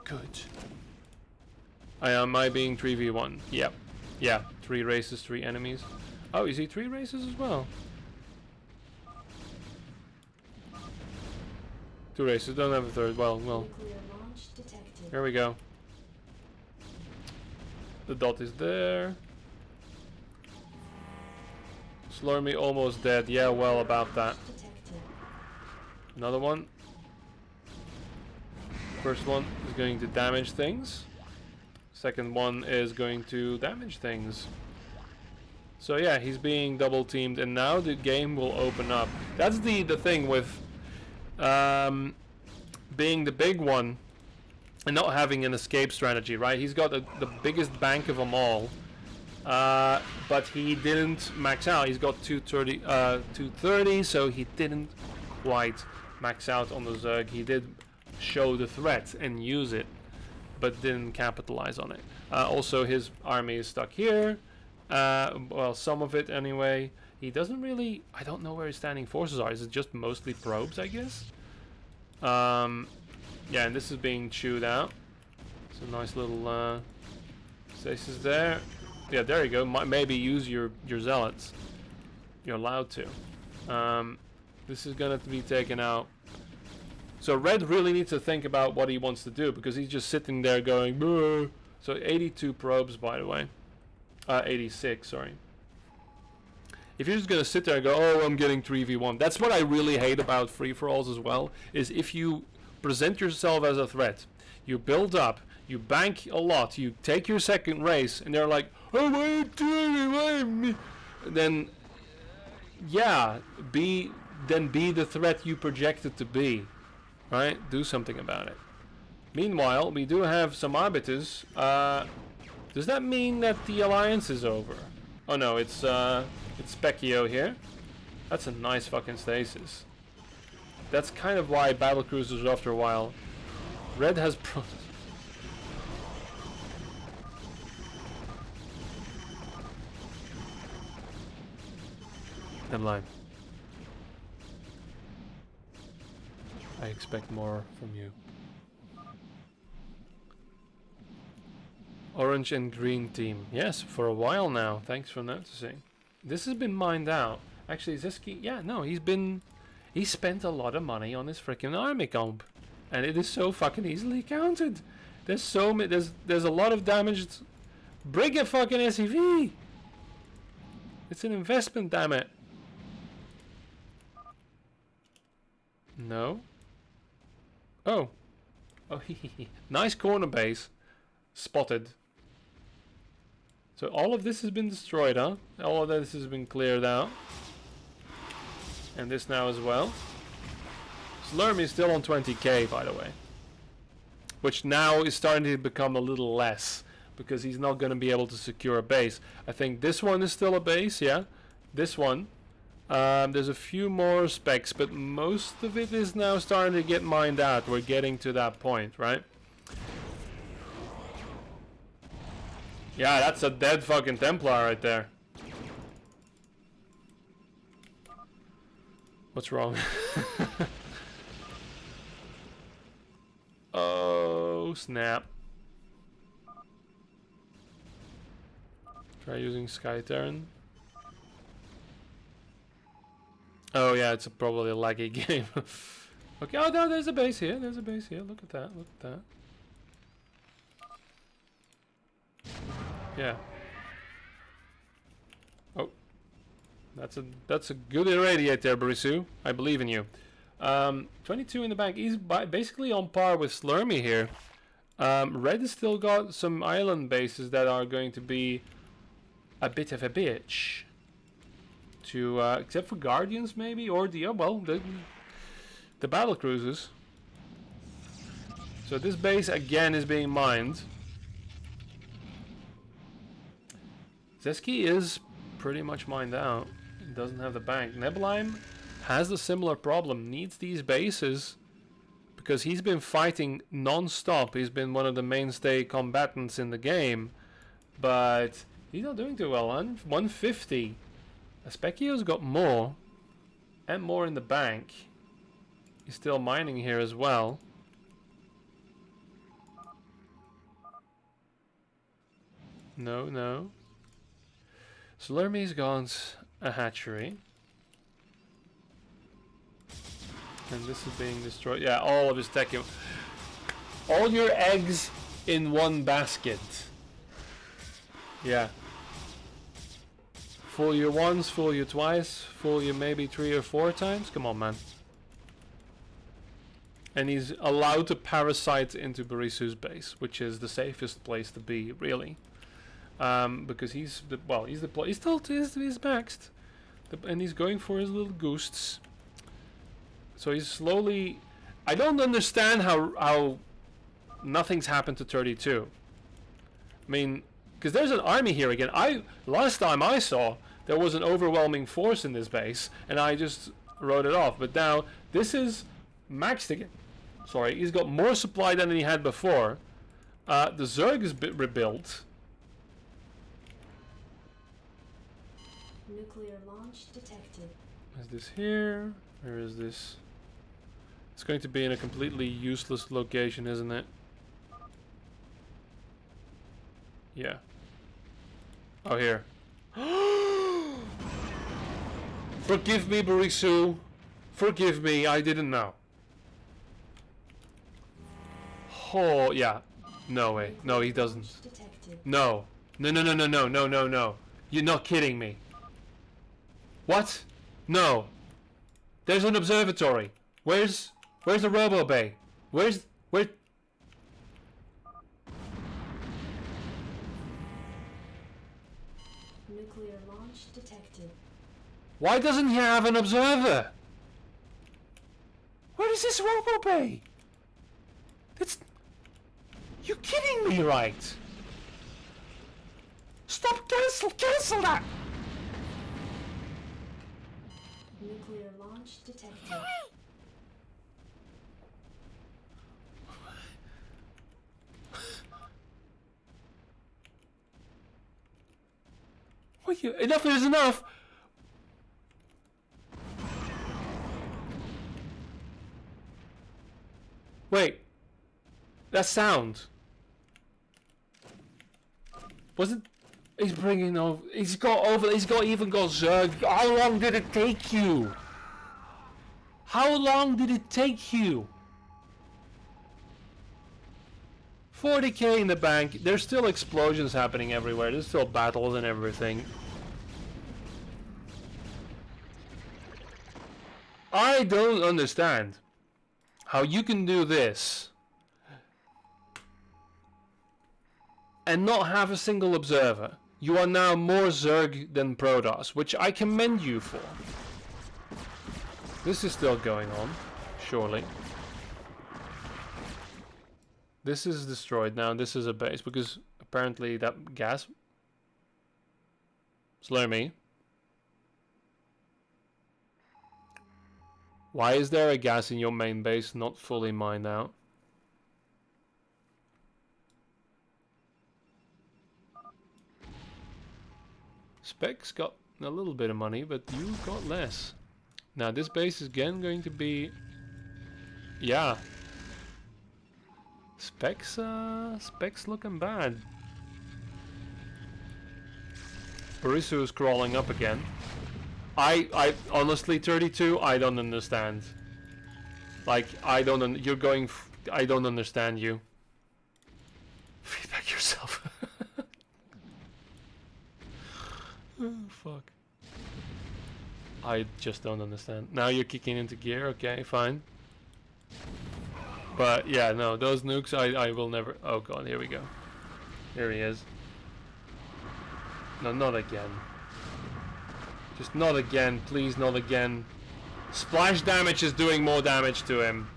good. Am I being 3v1? Yep. Yeah, 3 races, 3 enemies. Oh, is he 3 races as well? 2 races, don't have a third. Well. Here we go. The dot is there. Slurmy almost dead. Yeah, well, about that. Another one. First one is going to damage things. Second one is going to damage things. So yeah, he's being double teamed, and now the game will open up. That's the thing with being the big one and not having an escape strategy, right? He's got the biggest bank of them all. But he didn't max out. He's got 230, so he didn't quite max out on the Zerg. He did show the threat and use it, but didn't capitalize on it. Also, his army is stuck here. Well, some of it anyway. He doesn't really... I don't know where his standing forces are. Is it just mostly probes, I guess? Yeah, and this is being chewed out. It's a nice little stasis there. Yeah, there you go. Maybe use your zealots. You're allowed to. This is gonna be taken out. So red really needs to think about what he wants to do, because he's just sitting there going, "Bruh." So 82 probes, by the way. 86, sorry. If you're just gonna sit there and go, "Oh, I'm getting 3v1," that's what I really hate about free-for-alls as well. Is if you present yourself as a threat, you build up, you bank a lot, you take your second race, and they're like, "Oh, why are you doing me?" Then, yeah, be the threat you projected to be, right? Do something about it. Meanwhile, we do have some arbiters. Does that mean that the alliance is over? Oh no, it's Specchio here. That's a nice fucking stasis. That's kind of why battle cruisers after a while. Red has Never mind. I expect more from you. Orange and green team. Yes, for a while now. Thanks for noticing. This has been mined out. Actually, Zeski, yeah, no, he spent a lot of money on his freaking army comp. And it is so fucking easily counted. There's so many, there's a lot of damaged. Bring a fucking SEV! It's an investment, damn it. No. Oh. Oh, nice corner base. Spotted. So all of this has been destroyed, huh? All of this has been cleared out. And this now as well. Slurm is still on 20k, by the way. Which now is starting to become a little less. Because he's not going to be able to secure a base. I think this one is still a base, yeah. This one. There's a few more specs, but most of it is now starting to get mined out. We're getting to that point, right? Yeah, that's a dead fucking Templar right there. What's wrong? Oh, snap. Try using Sky Terran. Oh yeah, it's probably a laggy game. Okay, oh no, there's a base here. There's a base here. Look at that. Look at that. Yeah. Oh, that's a good irradiate there, Barisu. I believe in you. 22 in the bank. He's basically on par with Slurmy here. Red has still got some island bases that are going to be a bit of a bitch. To except for Guardians maybe, or the the battle cruisers. So this base again is being mined. Zeski is pretty much mined out. It doesn't have the bank. Nebelheim has a similar problem. Needs these bases because he's been fighting non-stop. He's been one of the mainstay combatants in the game, but he's not doing too well. 150. Specchio's got more and more in the bank. He's still mining here as well. No, no. Slurmy's got a hatchery. And this is being destroyed. Yeah, all of his tech. All your eggs in one basket. Yeah. Fool you once, fool you twice, fool you maybe 3 or 4 times. Come on, man. And he's allowed to parasite into Barisu's base, which is the safest place to be, really. Because he's still he's maxed, and he's going for his little ghosts. So he's slowly. I don't understand how nothing's happened to 32. I mean, because there's an army here again. Last time I saw there was an overwhelming force in this base, and I just wrote it off. But now this is maxed again. Sorry, he's got more supply than he had before. The Zerg is rebuilt. Nuclear launch detected. Is this here? Where is this? It's going to be in a completely useless location, isn't it? Yeah. Oh, here. Forgive me, Barisu. Forgive me, I didn't know. Oh, yeah. No way. No, he doesn't. No. No, no, no, no, no, no, no, no. You're not kidding me. What? No. There's an observatory. Where's the Robo Bay? Where? Nuclear launch detected. Why doesn't he have an observer? Where is this Robo Bay? That's... You kidding me, right? Stop! Cancel that! Nuclear launch detected. What you... Enough is enough! Wait. That sound. Was it? He's bringing over. He's got even got Zerg. How long did it take you? How long did it take you? 40k in the bank. There's still explosions happening everywhere. There's still battles and everything. I don't understand how you can do this and not have a single observer. You are now more Zerg than Protoss, which I commend you for. This is still going on, surely. This is destroyed now. This is a base because apparently that gas. Slur me. Why is there a gas in your main base not fully mined out? Specs got a little bit of money, but you got less. Now this base is again going to be... Yeah. Specs looking bad. Barisu is crawling up again. I honestly, 32, I don't understand. Like, I don't understand you. Feedback yourself. Oh, fuck. I just don't understand. Now you're kicking into gear, okay, fine. But, yeah, no, those nukes, I will never... Oh, God, here we go. Here he is. No, not again. Just not again, please, not again. Splash damage is doing more damage to him.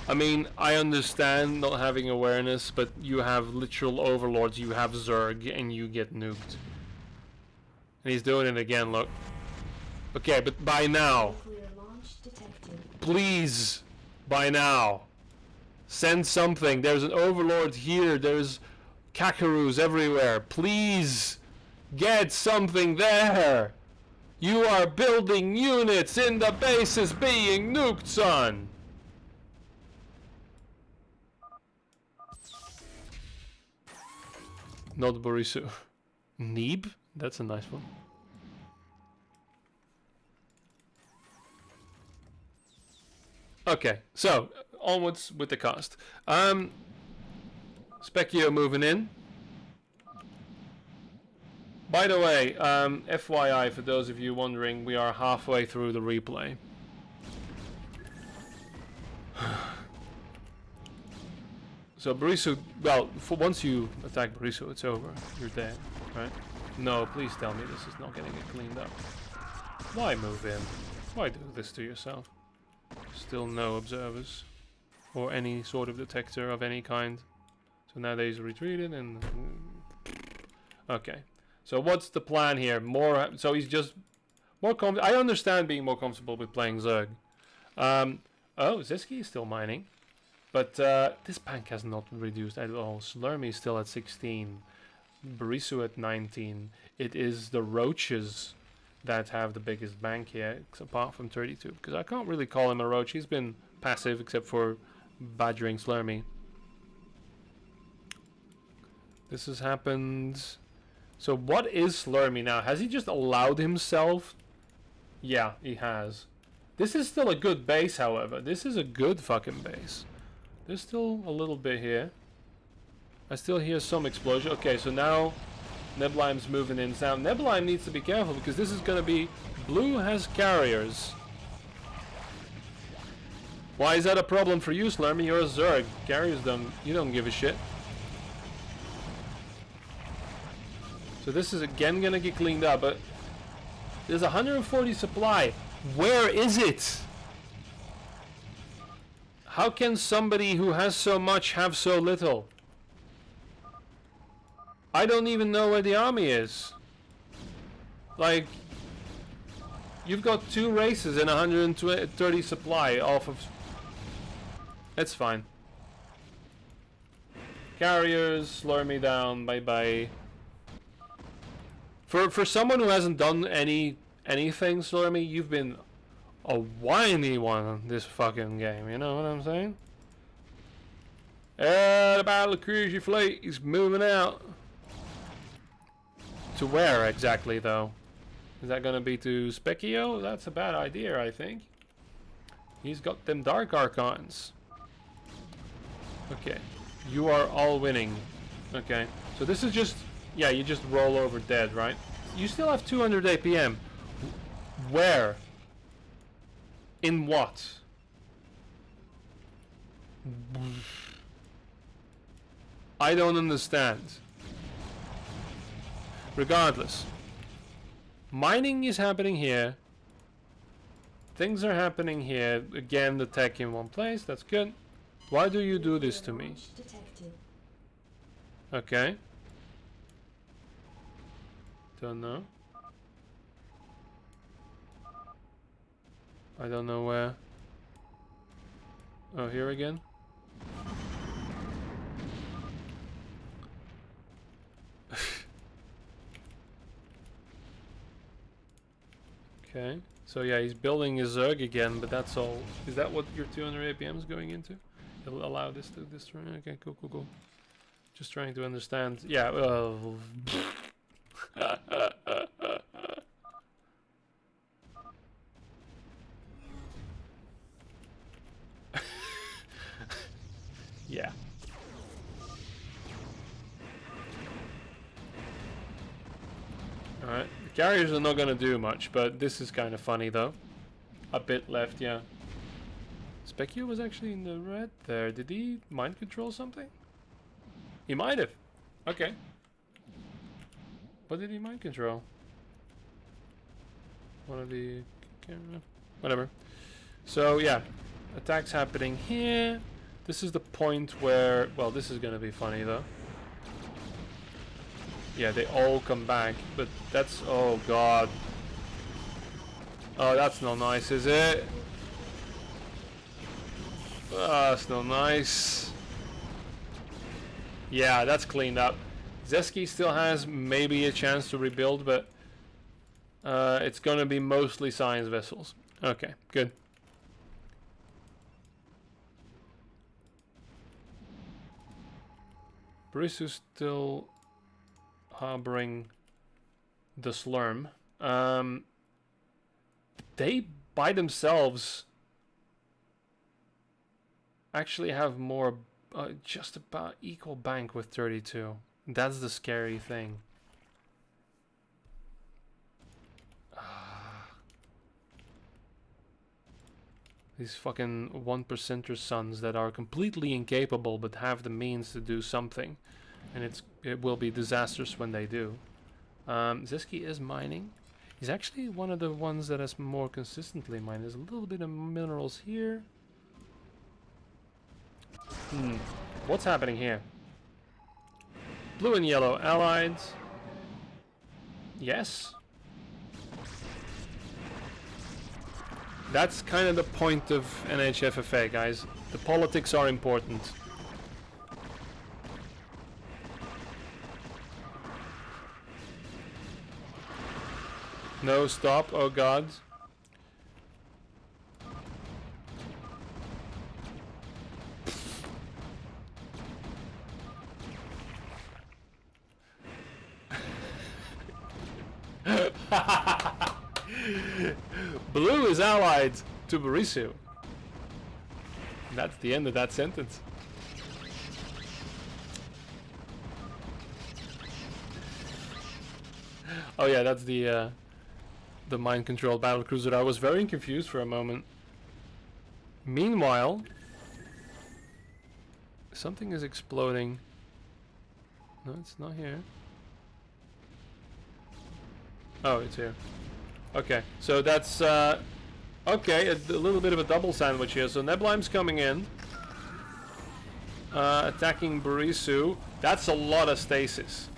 I mean, I understand not having awareness, but you have literal overlords, you have Zerg, and you get nuked. And he's doing it again, look. Okay, but by now. Please, by now. Send something. There's an overlord here. There's Kakaroos everywhere. Please get something there. You are building units in the bases being nuked, son. Not Borisu. Neeb? That's a nice one. Okay, so onwards with the cast. Specchio moving in. By the way, FYI, for those of you wondering, we are halfway through the replay. So Barisu, well, once you attack Barisu, it's over. You're dead, right? No, please tell me this is not getting it cleaned up. Why move in? Why do this to yourself? Still no observers. Or any sort of detector of any kind. So now they've retreated and... Okay. So what's the plan here? More... So he's just... more I understand being more comfortable with playing Zerg. Oh, Zeski is still mining. But this bank has not reduced at all. Slurmy is still at 16. Barisu at 19. It is the roaches that have the biggest bank here, apart from 32. Because I can't really call him a roach. He's been passive except for badgering Slurmy. This has happened. So what is Slurmy now? Has he just allowed himself? Yeah, he has. This is still a good base, however. This is a good fucking base. There's still a little bit here. I still hear some explosion. Okay, so now Nebelime's moving in. Now Nebelime needs to be careful because this is gonna be... Blue has carriers. Why is that a problem for you, Slurmy? You're a Zerg. Carriers don't... You don't give a shit. So this is again gonna get cleaned up, but... There's 140 supply. Where is it? How can somebody who has so much have so little? I don't even know where the army is. Like, you've got 2 races and 130 supply off of... That's fine. Carriers, slur me down, bye bye. For someone who hasn't done anything, Slurmy, you've been a whiny one on this fucking game. You know what I'm saying? The battle cruiser fleet is moving out. To where exactly, though? Is that gonna be to Specchio? That's a bad idea, I think. He's got them Dark Archons. Okay. You are all winning. Okay. So this is just... Yeah, you just roll over dead, right? You still have 200 APM. Where? In what? I don't understand. Regardless. Mining is happening here. Things are happening here. Again, the tech in one place. That's good. Why do you do this to me? Okay. Don't know. I don't know where. Oh, here again? Okay. So yeah, he's building his Zerg again, but that's all. Is that what your 200 APM is going into? It'll allow this to destroy. Okay, cool, cool, cool. Just trying to understand. Yeah, well... yeah. Alright, the carriers are not gonna do much, but this is kind of funny though. A bit left, yeah. Specchio was actually in the red there. Did he mind control something? He might have. Okay. What did he mind control? One of the camera. Whatever. So yeah, attacks happening here. This is the point where, well, this is gonna be funny though. Yeah, they all come back, but that's, oh god. Oh, that's not nice, is it? Oh, that's not nice. Yeah, that's cleaned up. Zeski still has maybe a chance to rebuild, but it's gonna be mostly science vessels. Okay, good. Barisu's still harboring the Slurm. They by themselves actually have more, just about equal bank with 32. That's the scary thing. These fucking 1%er sons that are completely incapable but have the means to do something. And it will be disastrous when they do. Zeski is mining. He's actually one of the ones that has more consistently mined. There's a little bit of minerals here. What's happening here? Blue and yellow allied. Yes. That's kind of the point of NHFFA, guys. The politics are important. No, stop. Oh god. Blue is allied to Barisu. That's the end of that sentence. Oh yeah, that's the mind control battle cruiser. I was very confused for a moment. Meanwhile, something is exploding. No, it's not here. Oh, it's here. Okay, so that's okay, a little bit of a double sandwich here. So Neblime's coming in, attacking Barisu. That's a lot of stasis.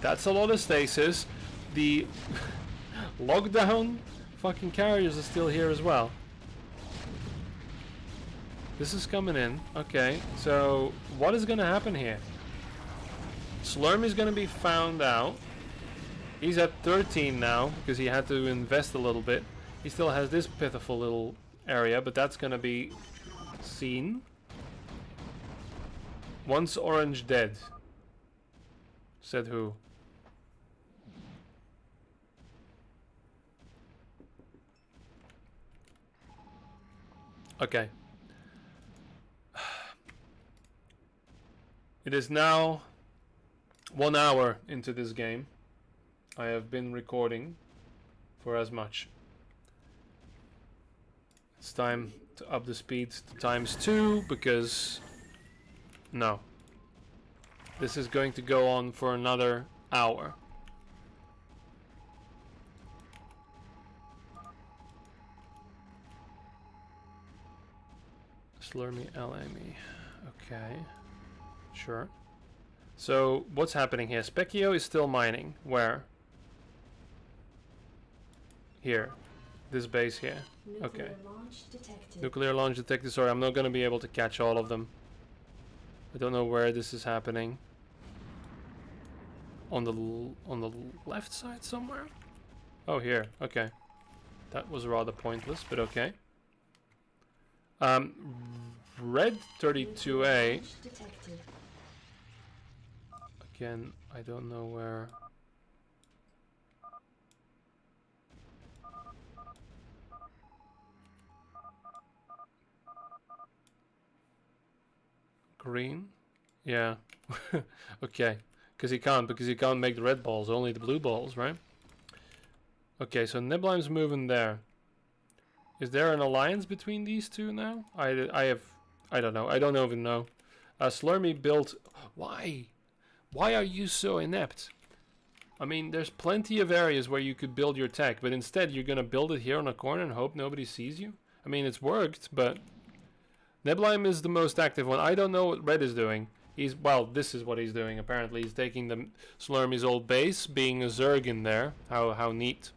That's a lot of stasis. The lockdown fucking carriers are still here as well. This is coming in. Okay, so what is gonna happen here? Slurm is gonna be found out. He's at 13 now because he had to invest a little bit. He still has this pitiful little area, but that's gonna be seen. Once orange dead. Said who? Okay. It is now 1 hour into this game. I have been recording for as much. It's time to up the speed to ×2 because no. This is going to go on for another hour. Slur me, LA me. Okay. Sure. So, what's happening here? Specchio is still mining. Where? Here. This base here. Okay. Launch detected. Nuclear launch detected. Sorry, I'm not going to be able to catch all of them. I don't know where this is happening. On the left side somewhere? Oh, here. Okay. That was rather pointless, but okay. Red 32A. Again, I don't know where. Green? Yeah. Okay. Because he can't make the red balls, only the blue balls, right? Okay, so Niblime's moving there. Is there an alliance between these two now? I don't know. I don't even know. Slurmy built... Why? Why are you so inept? I mean, there's plenty of areas where you could build your tech, but instead you're gonna build it here on a corner and hope nobody sees you? I mean, it's worked, but... Niblime is the most active one. I don't know what Red is doing. Well, this is what he's doing, apparently. He's taking the Slurmy's old base, being a Zerg in there. How neat.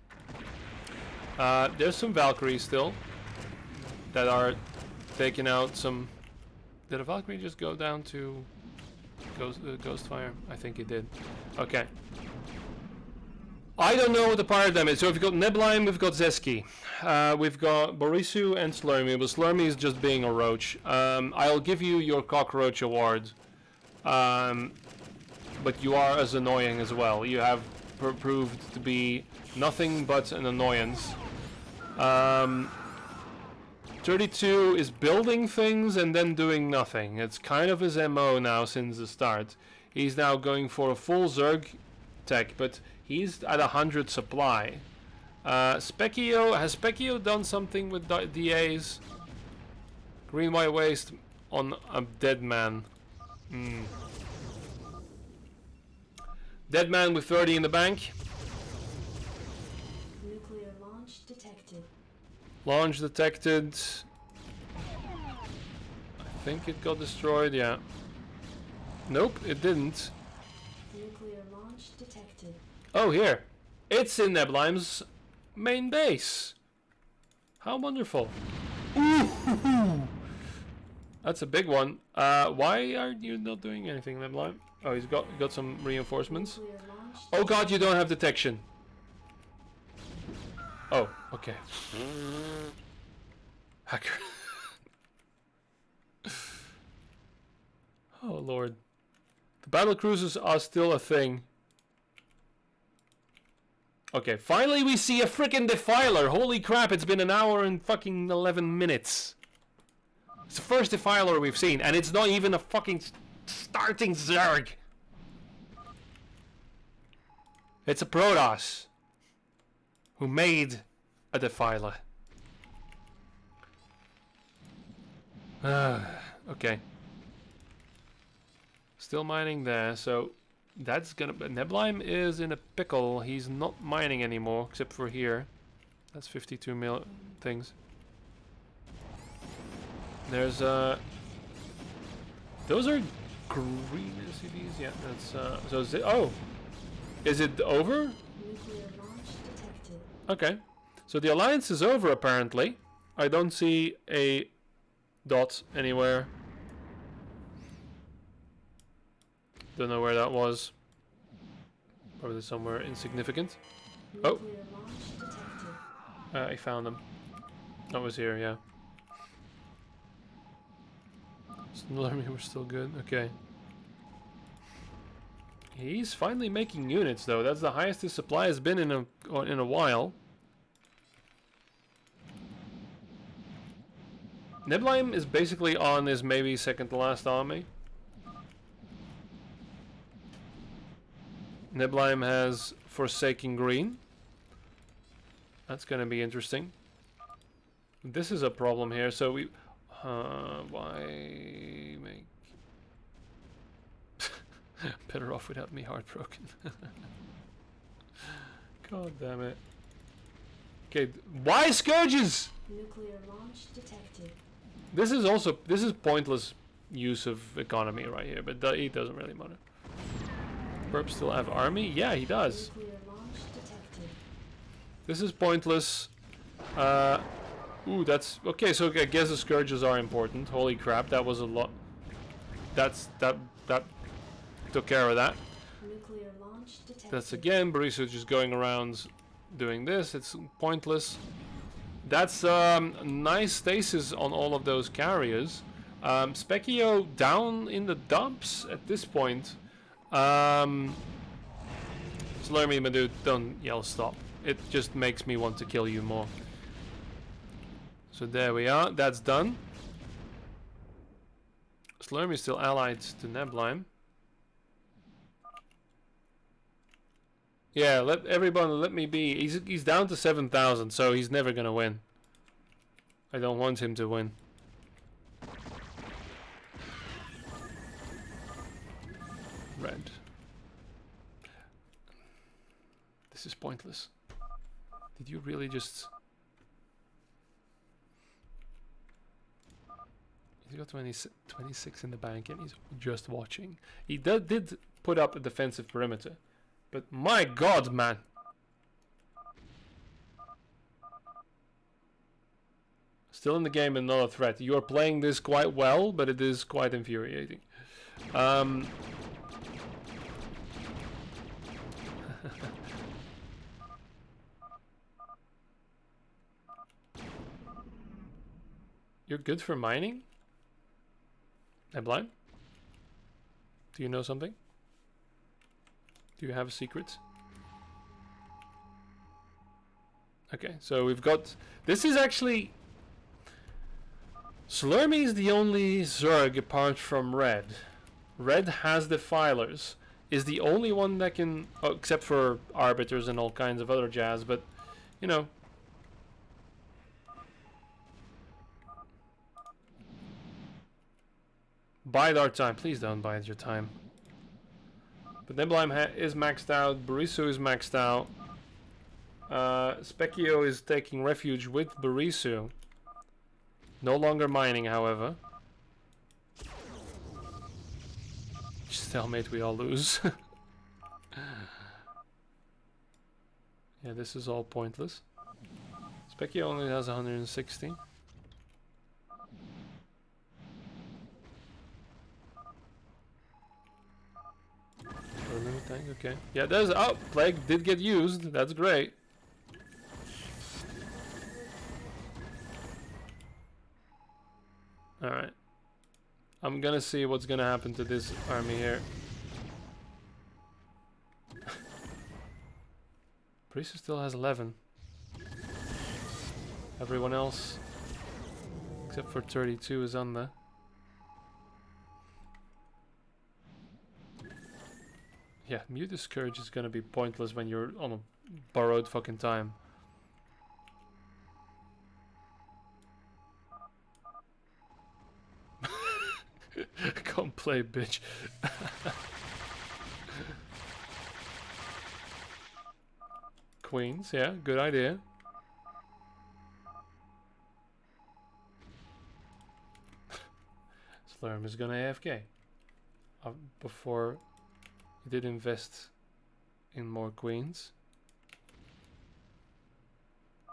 There's some Valkyries still that are taking out some... Did a Valkyrie just go down to Ghostfire? I think it did. Okay. I don't know what the paradigm is. So we've got Niblime, we've got Zeski. We've got Borisu and Slurmy, but Slurmy is just being a roach. I'll give you your cockroach award. But you are as annoying as well. You have proved to be nothing but an annoyance. 32 is building things and then doing nothing. It's kind of his MO now since the start. He's now going for a full Zerg tech, but he's at 100 supply. Specchio, has Specchio done something with DAs? Green White Waste on a dead man. Dead man with 30 in the bank. Nuclear launch detected. Launch detected. I think it got destroyed, yeah. Nope, it didn't. Nuclear launch detected. Oh, here. It's in Neblime's main base. How wonderful. Ooh, that's a big one. Why are you not doing anything, Neblime? Oh, he's got some reinforcements. Oh god, you don't have detection. Oh, okay. Hacker. Oh lord. The battle cruisers are still a thing. Okay, finally we see a freaking defiler. Holy crap, it's been an hour and fucking 11 minutes. It's the first defiler we've seen, and it's not even a fucking starting Zerg. It's a Protoss who made a defiler. Okay. Still mining there, so that's gonna... Neblime is in a pickle. He's not mining anymore, except for here. That's 52 mil things. There's those are green SCVs. Yeah, that's so is it, oh, is it over? Nuclear launch detected. Okay, so the alliance is over apparently. I don't see a dot anywhere. Don't know where that was. Probably somewhere insignificant. Oh! Nuclear launch detected. I found him. That was here, yeah. Slurmy, we're still good. Okay. He's finally making units, though. That's the highest his supply has been in a while. Nibelheim is basically on his maybe second to last army. Nibelheim has Forsaken Green. That's gonna be interesting. This is a problem here, so we... why make... Better off without me heartbroken. God damn it. Okay, why Scourges? Nuclear launch detected. This is pointless use of economy right here, but it doesn't really matter. Burp still have army? Yeah, he does. Nuclear launch detected. This is pointless. Ooh, that's okay. So I guess the scourges are important. Holy crap, that was a lot. That took care of that. Nuclear launch detected. That's again Bariso just going around doing this. It's pointless. That's nice stasis on all of those carriers. Specchio down in the dumps at this point. Slurmy, my dude, don't yell stop. It just makes me want to kill you more. So there we are. That's done. Slurmy is still allied to Nibelheim. Yeah, let me be. He's down to 7,000, so he's never gonna win. I don't want him to win. Red. This is pointless. Did you really just... He's got 26 in the bank and he's just watching. He did put up a defensive perimeter. But my god, man! Still in the game and not a threat. You are playing this quite well, but it is quite infuriating. You're good for mining? Nibelheim? Do you know something? Do you have a secret? Okay, so we've got... This is actually... Slurmy is the only Zerg apart from Red. Red has Defilers. Is the only one that can... Oh, except for Arbiters and all kinds of other jazz, but... You know... Bide our time. Please don't bide your time. But Nibelheim is maxed out. Bariso is maxed out. Specchio is taking refuge with Bariso. No longer mining, however. Stalemate, we all lose. Yeah, this is all pointless. Specchio only has 160. Tank, okay. Yeah, there's... Oh, Plague did get used. That's great. Alright. I'm gonna see what's gonna happen to this army here. Priest still has 11. Everyone else, except for 32, is on there. Yeah, Mute Scourge is gonna be pointless when you're on a borrowed fucking time. Come play, bitch. Queens, yeah, good idea. Slurm is gonna AFK. Before he did invest in more queens.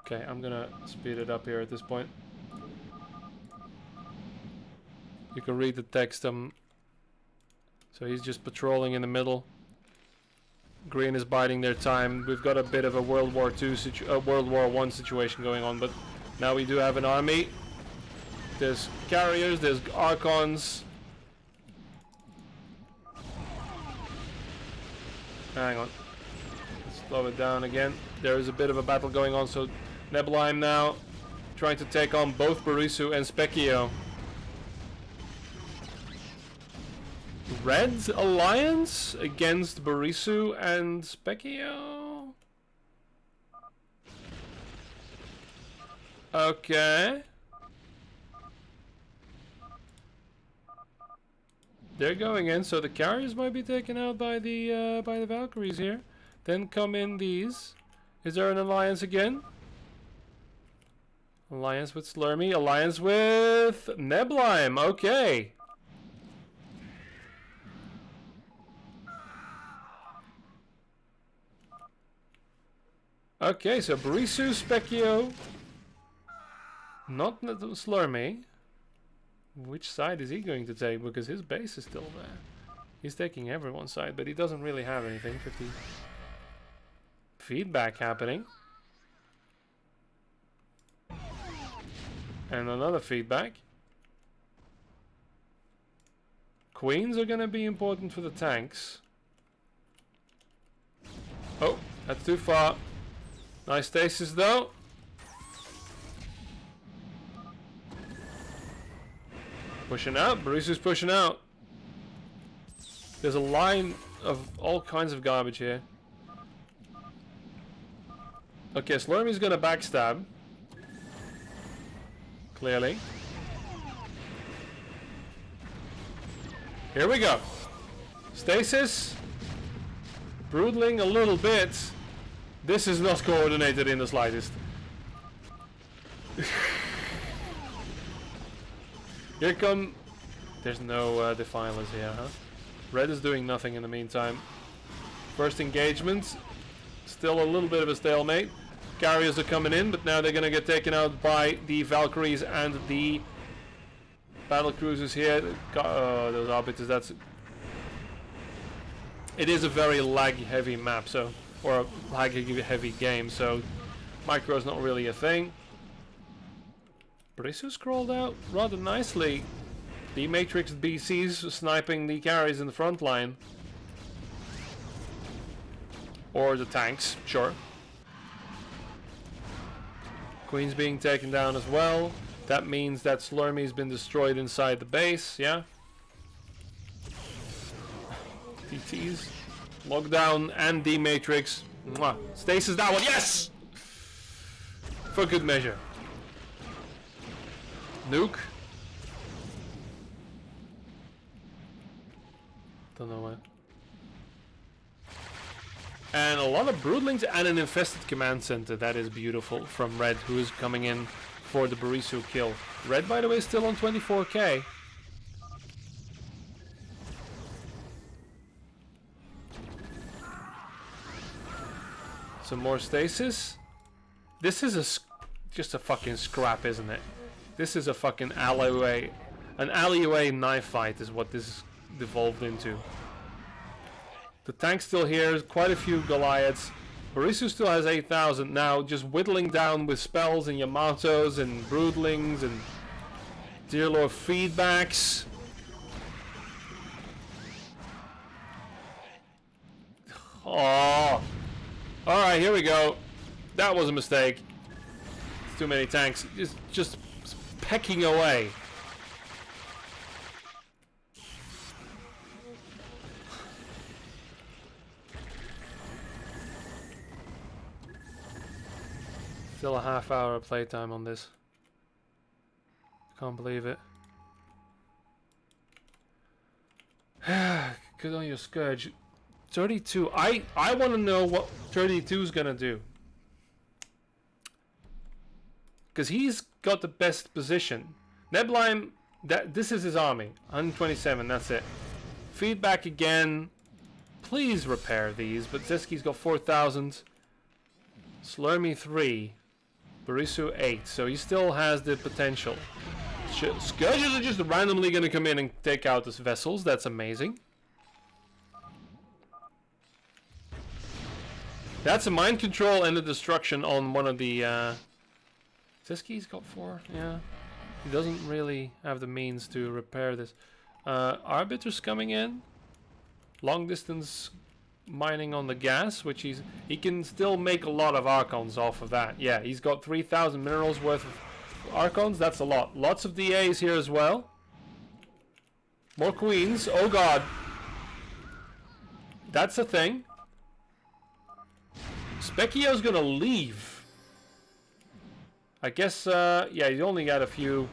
Okay, I'm gonna speed it up here at this point. You can read the text. So he's just patrolling in the middle. Green is biding their time. We've got a bit of a World War I situation going on, but now we do have an army. There's carriers, there's Archons. Hang on. Let's slow it down again. There is a bit of a battle going on, so Nebelheim now trying to take on both Borisu and Specchio. Red's alliance against Borisu and Specchio. Okay. They're going in, so the carriers might be taken out by the Valkyries here. Then come in these. Is there an alliance again? Alliance with Slurmy. Alliance with Nebelheim. Okay. Okay, so Borisu, Specchio. Not Slurmy. Which side is he going to take? Because his base is still there. He's taking everyone's side, but he doesn't really have anything. 50 feedback happening. And another feedback. Queens are going to be important for the tanks. Oh, that's too far. Nice stasis though. Pushing out. Borisu's pushing out. There's a line of all kinds of garbage here. Okay, Slurmy's gonna backstab. Clearly. Here we go. Stasis. Broodling a little bit. This is not coordinated in the slightest. Here come... There's no defilers here, huh? Red is doing nothing in the meantime. First engagement. Still a little bit of a stalemate. Carriers are coming in, but now they're going to get taken out by the Valkyries and the battle cruisers here. Those arbiters, that's... It is a very lag-heavy map, so... Or a lag-heavy game, so... Micro's not really a thing. Borisu scrolled out rather nicely. The Matrix BCs sniping the carries in the front line. Or the tanks, sure. Queen's being taken down as well. That means that Slurmy's been destroyed inside the base, yeah? DTs. Lockdown and D-Matrix. Stasis that one, yes! For good measure. Nuke. Don't know why. And a lot of broodlings and an infested command center. That is beautiful from Red, who is coming in for the Borisu kill. Red, by the way, is still on 24k. Some more stasis. This is just a fucking scrap, isn't it? This is a fucking alleyway. An alleyway knife fight is what this devolved into. The tank's still here, quite a few Goliaths. Borisu still has 8,000 now, just whittling down with spells and Yamatos and Broodlings and Dear Lord feedbacks. Oh, alright, here we go. That was a mistake. It's too many tanks. Just pecking away. Still a half hour of playtime on this. Can't believe it. Good on your Scourge. 32. I want to know what 32 is gonna do. Because he's got the best position. Nebelheim, this is his army. 127, that's it. Feedback again. Please repair these. But Zeski's got 4,000. Slurmy 3. Borisu 8. So he still has the potential. Scourges are just randomly going to come in and take out his vessels. That's amazing. That's a mind control and a destruction on one of the... Ziski's got 4, yeah. He doesn't really have the means to repair this. Arbiter's coming in. Long distance mining on the gas, which he can still make a lot of Archons off of that. Yeah, he's got 3,000 minerals worth of Archons. That's a lot. Lots of DAs here as well. More Queens. Oh god. That's a thing. Specchio's gonna leave. I guess, yeah, he's only got a few.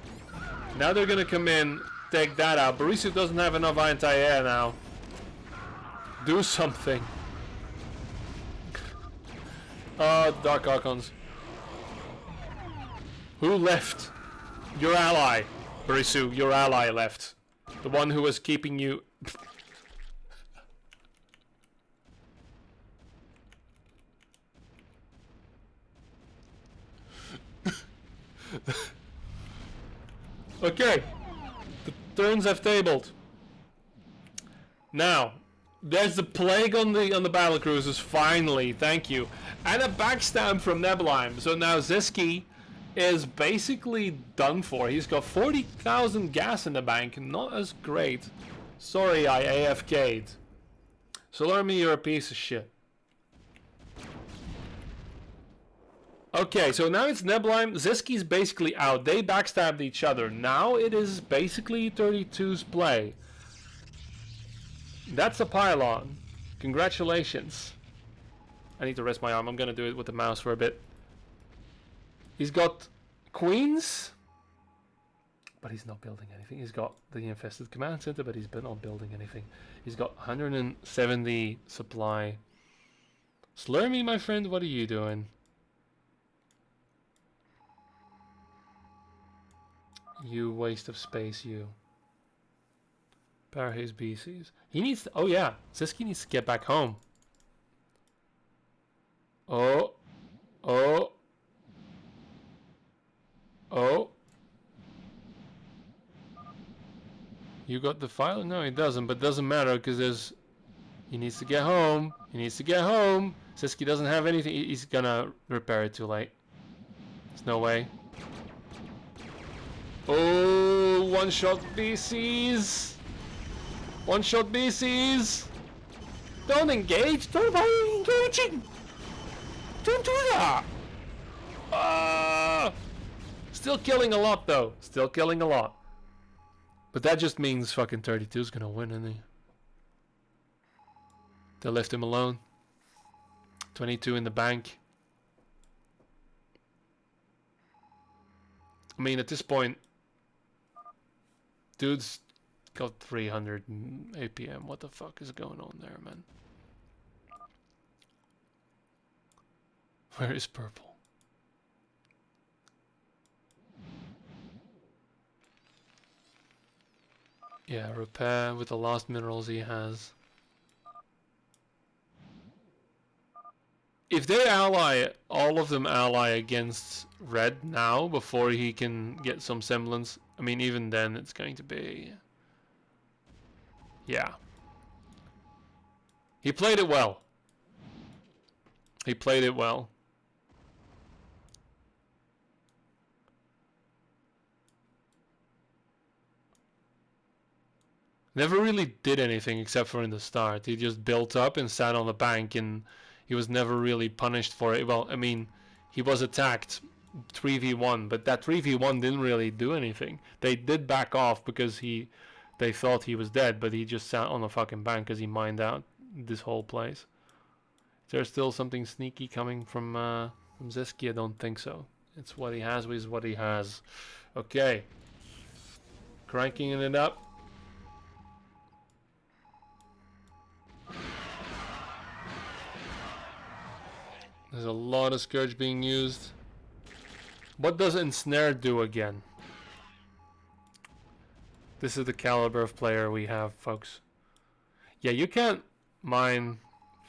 Now they're gonna come in, take that out. Barisu doesn't have enough anti-air now. Do something. Dark Archons. Who left? Your ally. Barisu, your ally left. The one who was keeping you... Okay. The turns have tabled. Now, there's the plague on the battle cruisers, finally, thank you. And a backstab from Nebelheim. So now Ziski is basically done for. He's got 40,000 gas in the bank, not as great. Sorry, I AFK'd. Solarmi, you're a piece of shit. Okay, so now it's Nebelheim. Ziski's basically out. They backstabbed each other. Now it is basically 32's play. That's a pylon. Congratulations. I need to rest my arm. I'm gonna do it with the mouse for a bit. He's got Queens, but he's not building anything. He's got the infested command center, but he's not building anything. He's got 170 supply. Slurmy, my friend, what are you doing? You waste of space, you. Power his BCs. He needs to, oh yeah, Ziski needs to get back home. Oh. Oh. Oh. You got the file? No, he doesn't, but doesn't matter because there's... He needs to get home. He needs to get home. Ziski doesn't have anything. He's gonna repair it too late. There's no way. Oh, one-shot BCs. One-shot BCs. Don't engage. Don't be engaging. Don't do that. Still killing a lot, though. Still killing a lot. But that just means fucking 32's gonna win, isn't he? They left him alone. 22 in the bank. I mean, at this point, dude's got 300 APM. What the fuck is going on there, man? Where is purple? Yeah, repair with the last minerals he has. If they ally, all of them ally against red now before he can get some semblance, I mean, even then it's going to be... Yeah. He played it well. He played it well. Never really did anything except for in the start. He just built up and sat on the bank, and he was never really punished for it. Well, I mean, he was attacked 3v1, but that 3v1 didn't really do anything. They did back off because they thought he was dead, but he just sat on the fucking bank because he mined out this whole place. Is there still something sneaky coming from Ziski? I don't think so. It's what he has is what he has. Okay. Cranking it up. There's a lot of Scourge being used. What does Ensnare do again? This is the caliber of player we have, folks. Yeah, you can't mine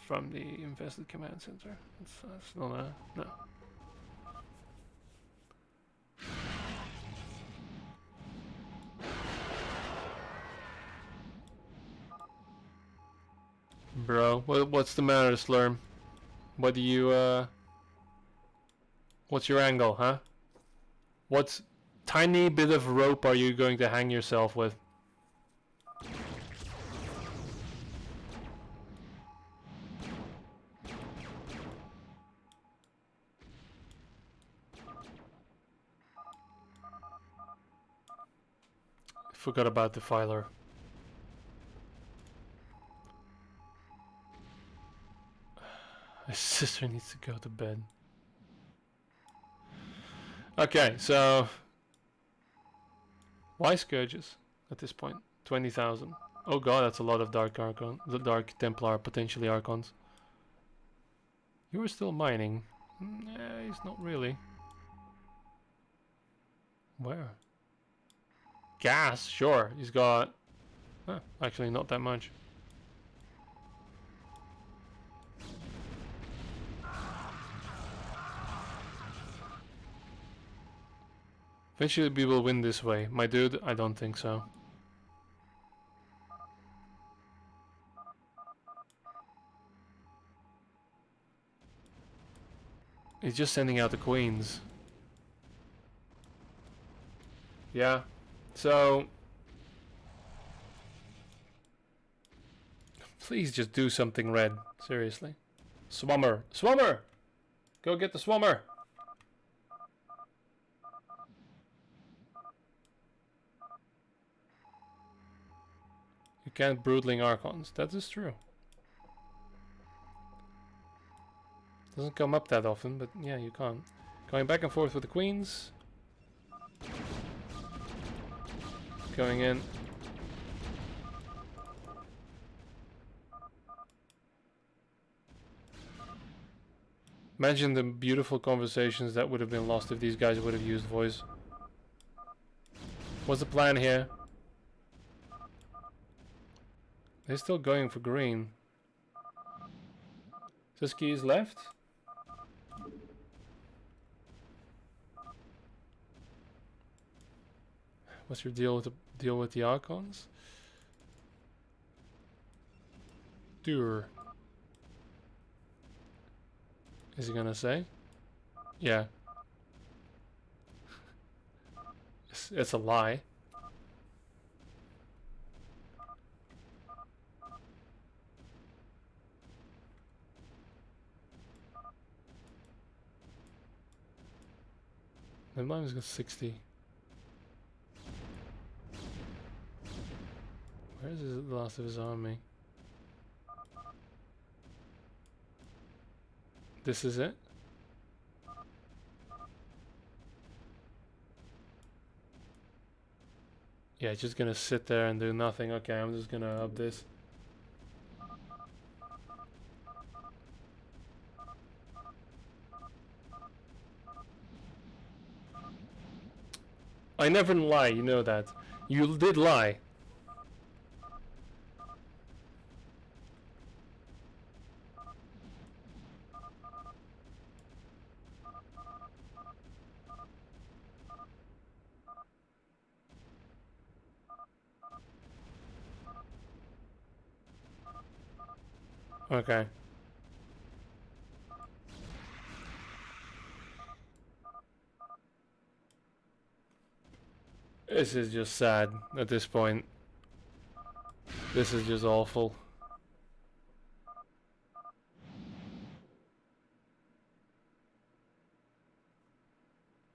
from the infested command center. That's not a... no. Bro, what's the matter, Slurm? What do you, what's your angle, huh? What tiny bit of rope are you going to hang yourself with? Forgot about the filer. My sister needs to go to bed. Okay, so why scourges at this point? 20,000. Oh god, that's a lot of Dark Archon, the Dark Templar, potentially Archons. You are still mining. Nah, he's not really. Where? Gas, sure. He's got... Huh, actually not that much. Eventually we will win this way. My dude, I don't think so. He's just sending out the queens. Yeah. So... Please just do something red. Seriously. Swummer! Swummer! Go get the Swummer! You can't Broodling Archons. That is true. Doesn't come up that often, but yeah, you can't. Going back and forth with the queens. Going in. Imagine the beautiful conversations that would have been lost if these guys would have used voice. What's the plan here? They're still going for green. Siski is left. What's your deal with the Archons? Dur. Is he gonna say? Yeah. It's a lie. The mine's got 60. Where is the last of his army? This is it? Yeah, just gonna sit there and do nothing. Okay, I'm just gonna up this. I never lie, you know that. You did lie. Okay. This is just sad at this point. This is just awful.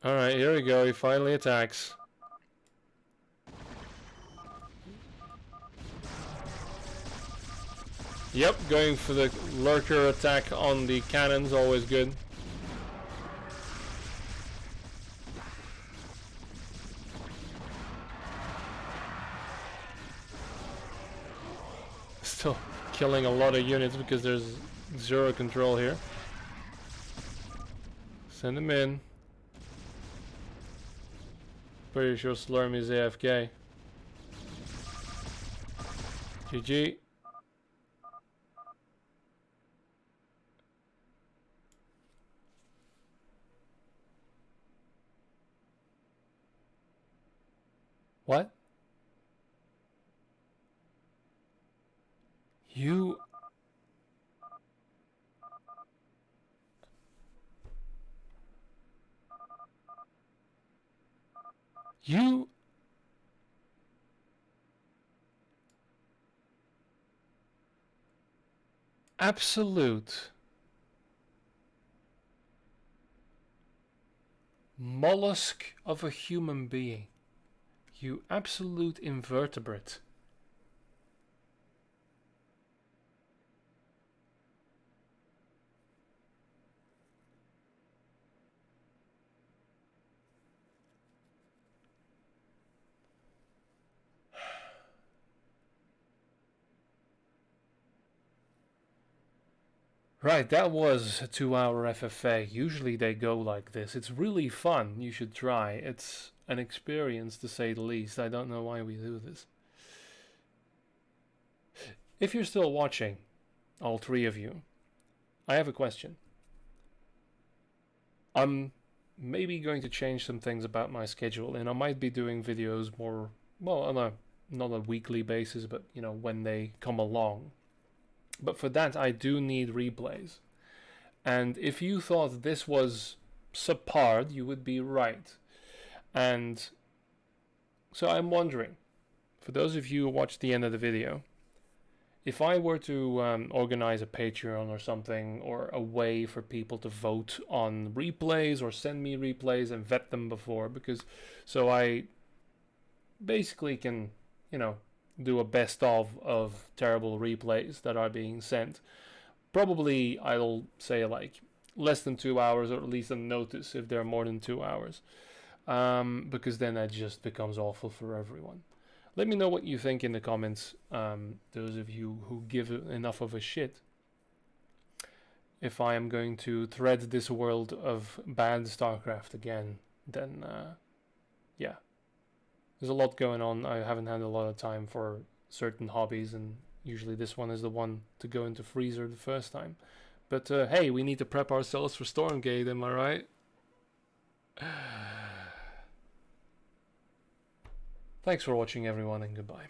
Alright, here we go. He finally attacks. Yep, going for the lurker attack on the cannons, always good. Still killing a lot of units because there's zero control here. Send him in. Pretty sure Slurm is AFK. GG. What? You... You absolute mollusk of a human being. You absolute invertebrate. Right, that was a 2-hour FFA. Usually they go like this. It's really fun. You should try. It's an experience to say the least. I don't know why we do this. If you're still watching, all three of you, I have a question. I'm maybe going to change some things about my schedule, and I might be doing videos more, well, on a not a weekly basis, but you know, when they come along. But for that, I do need replays. And if you thought this was subpar, you would be right. And so I'm wondering, for those of you who watched the end of the video, if I were to organize a Patreon or something, or a way for people to vote on replays or send me replays and vet them before, because so I basically can, you know, do a best of terrible replays that are being sent. Probably I'll say like less than 2 hours, or at least a notice if they're more than 2 hours, because then that just becomes awful for everyone. Let me know what you think in the comments, those of you who give enough of a shit, if I am going to thread this world of bad Starcraft again. Then yeah, there's a lot going on. I haven't had a lot of time for certain hobbies, and usually this one is the one to go into freezer the first time. But hey, we need to prep ourselves for Stormgate, am I right? Thanks for watching, everyone, and goodbye.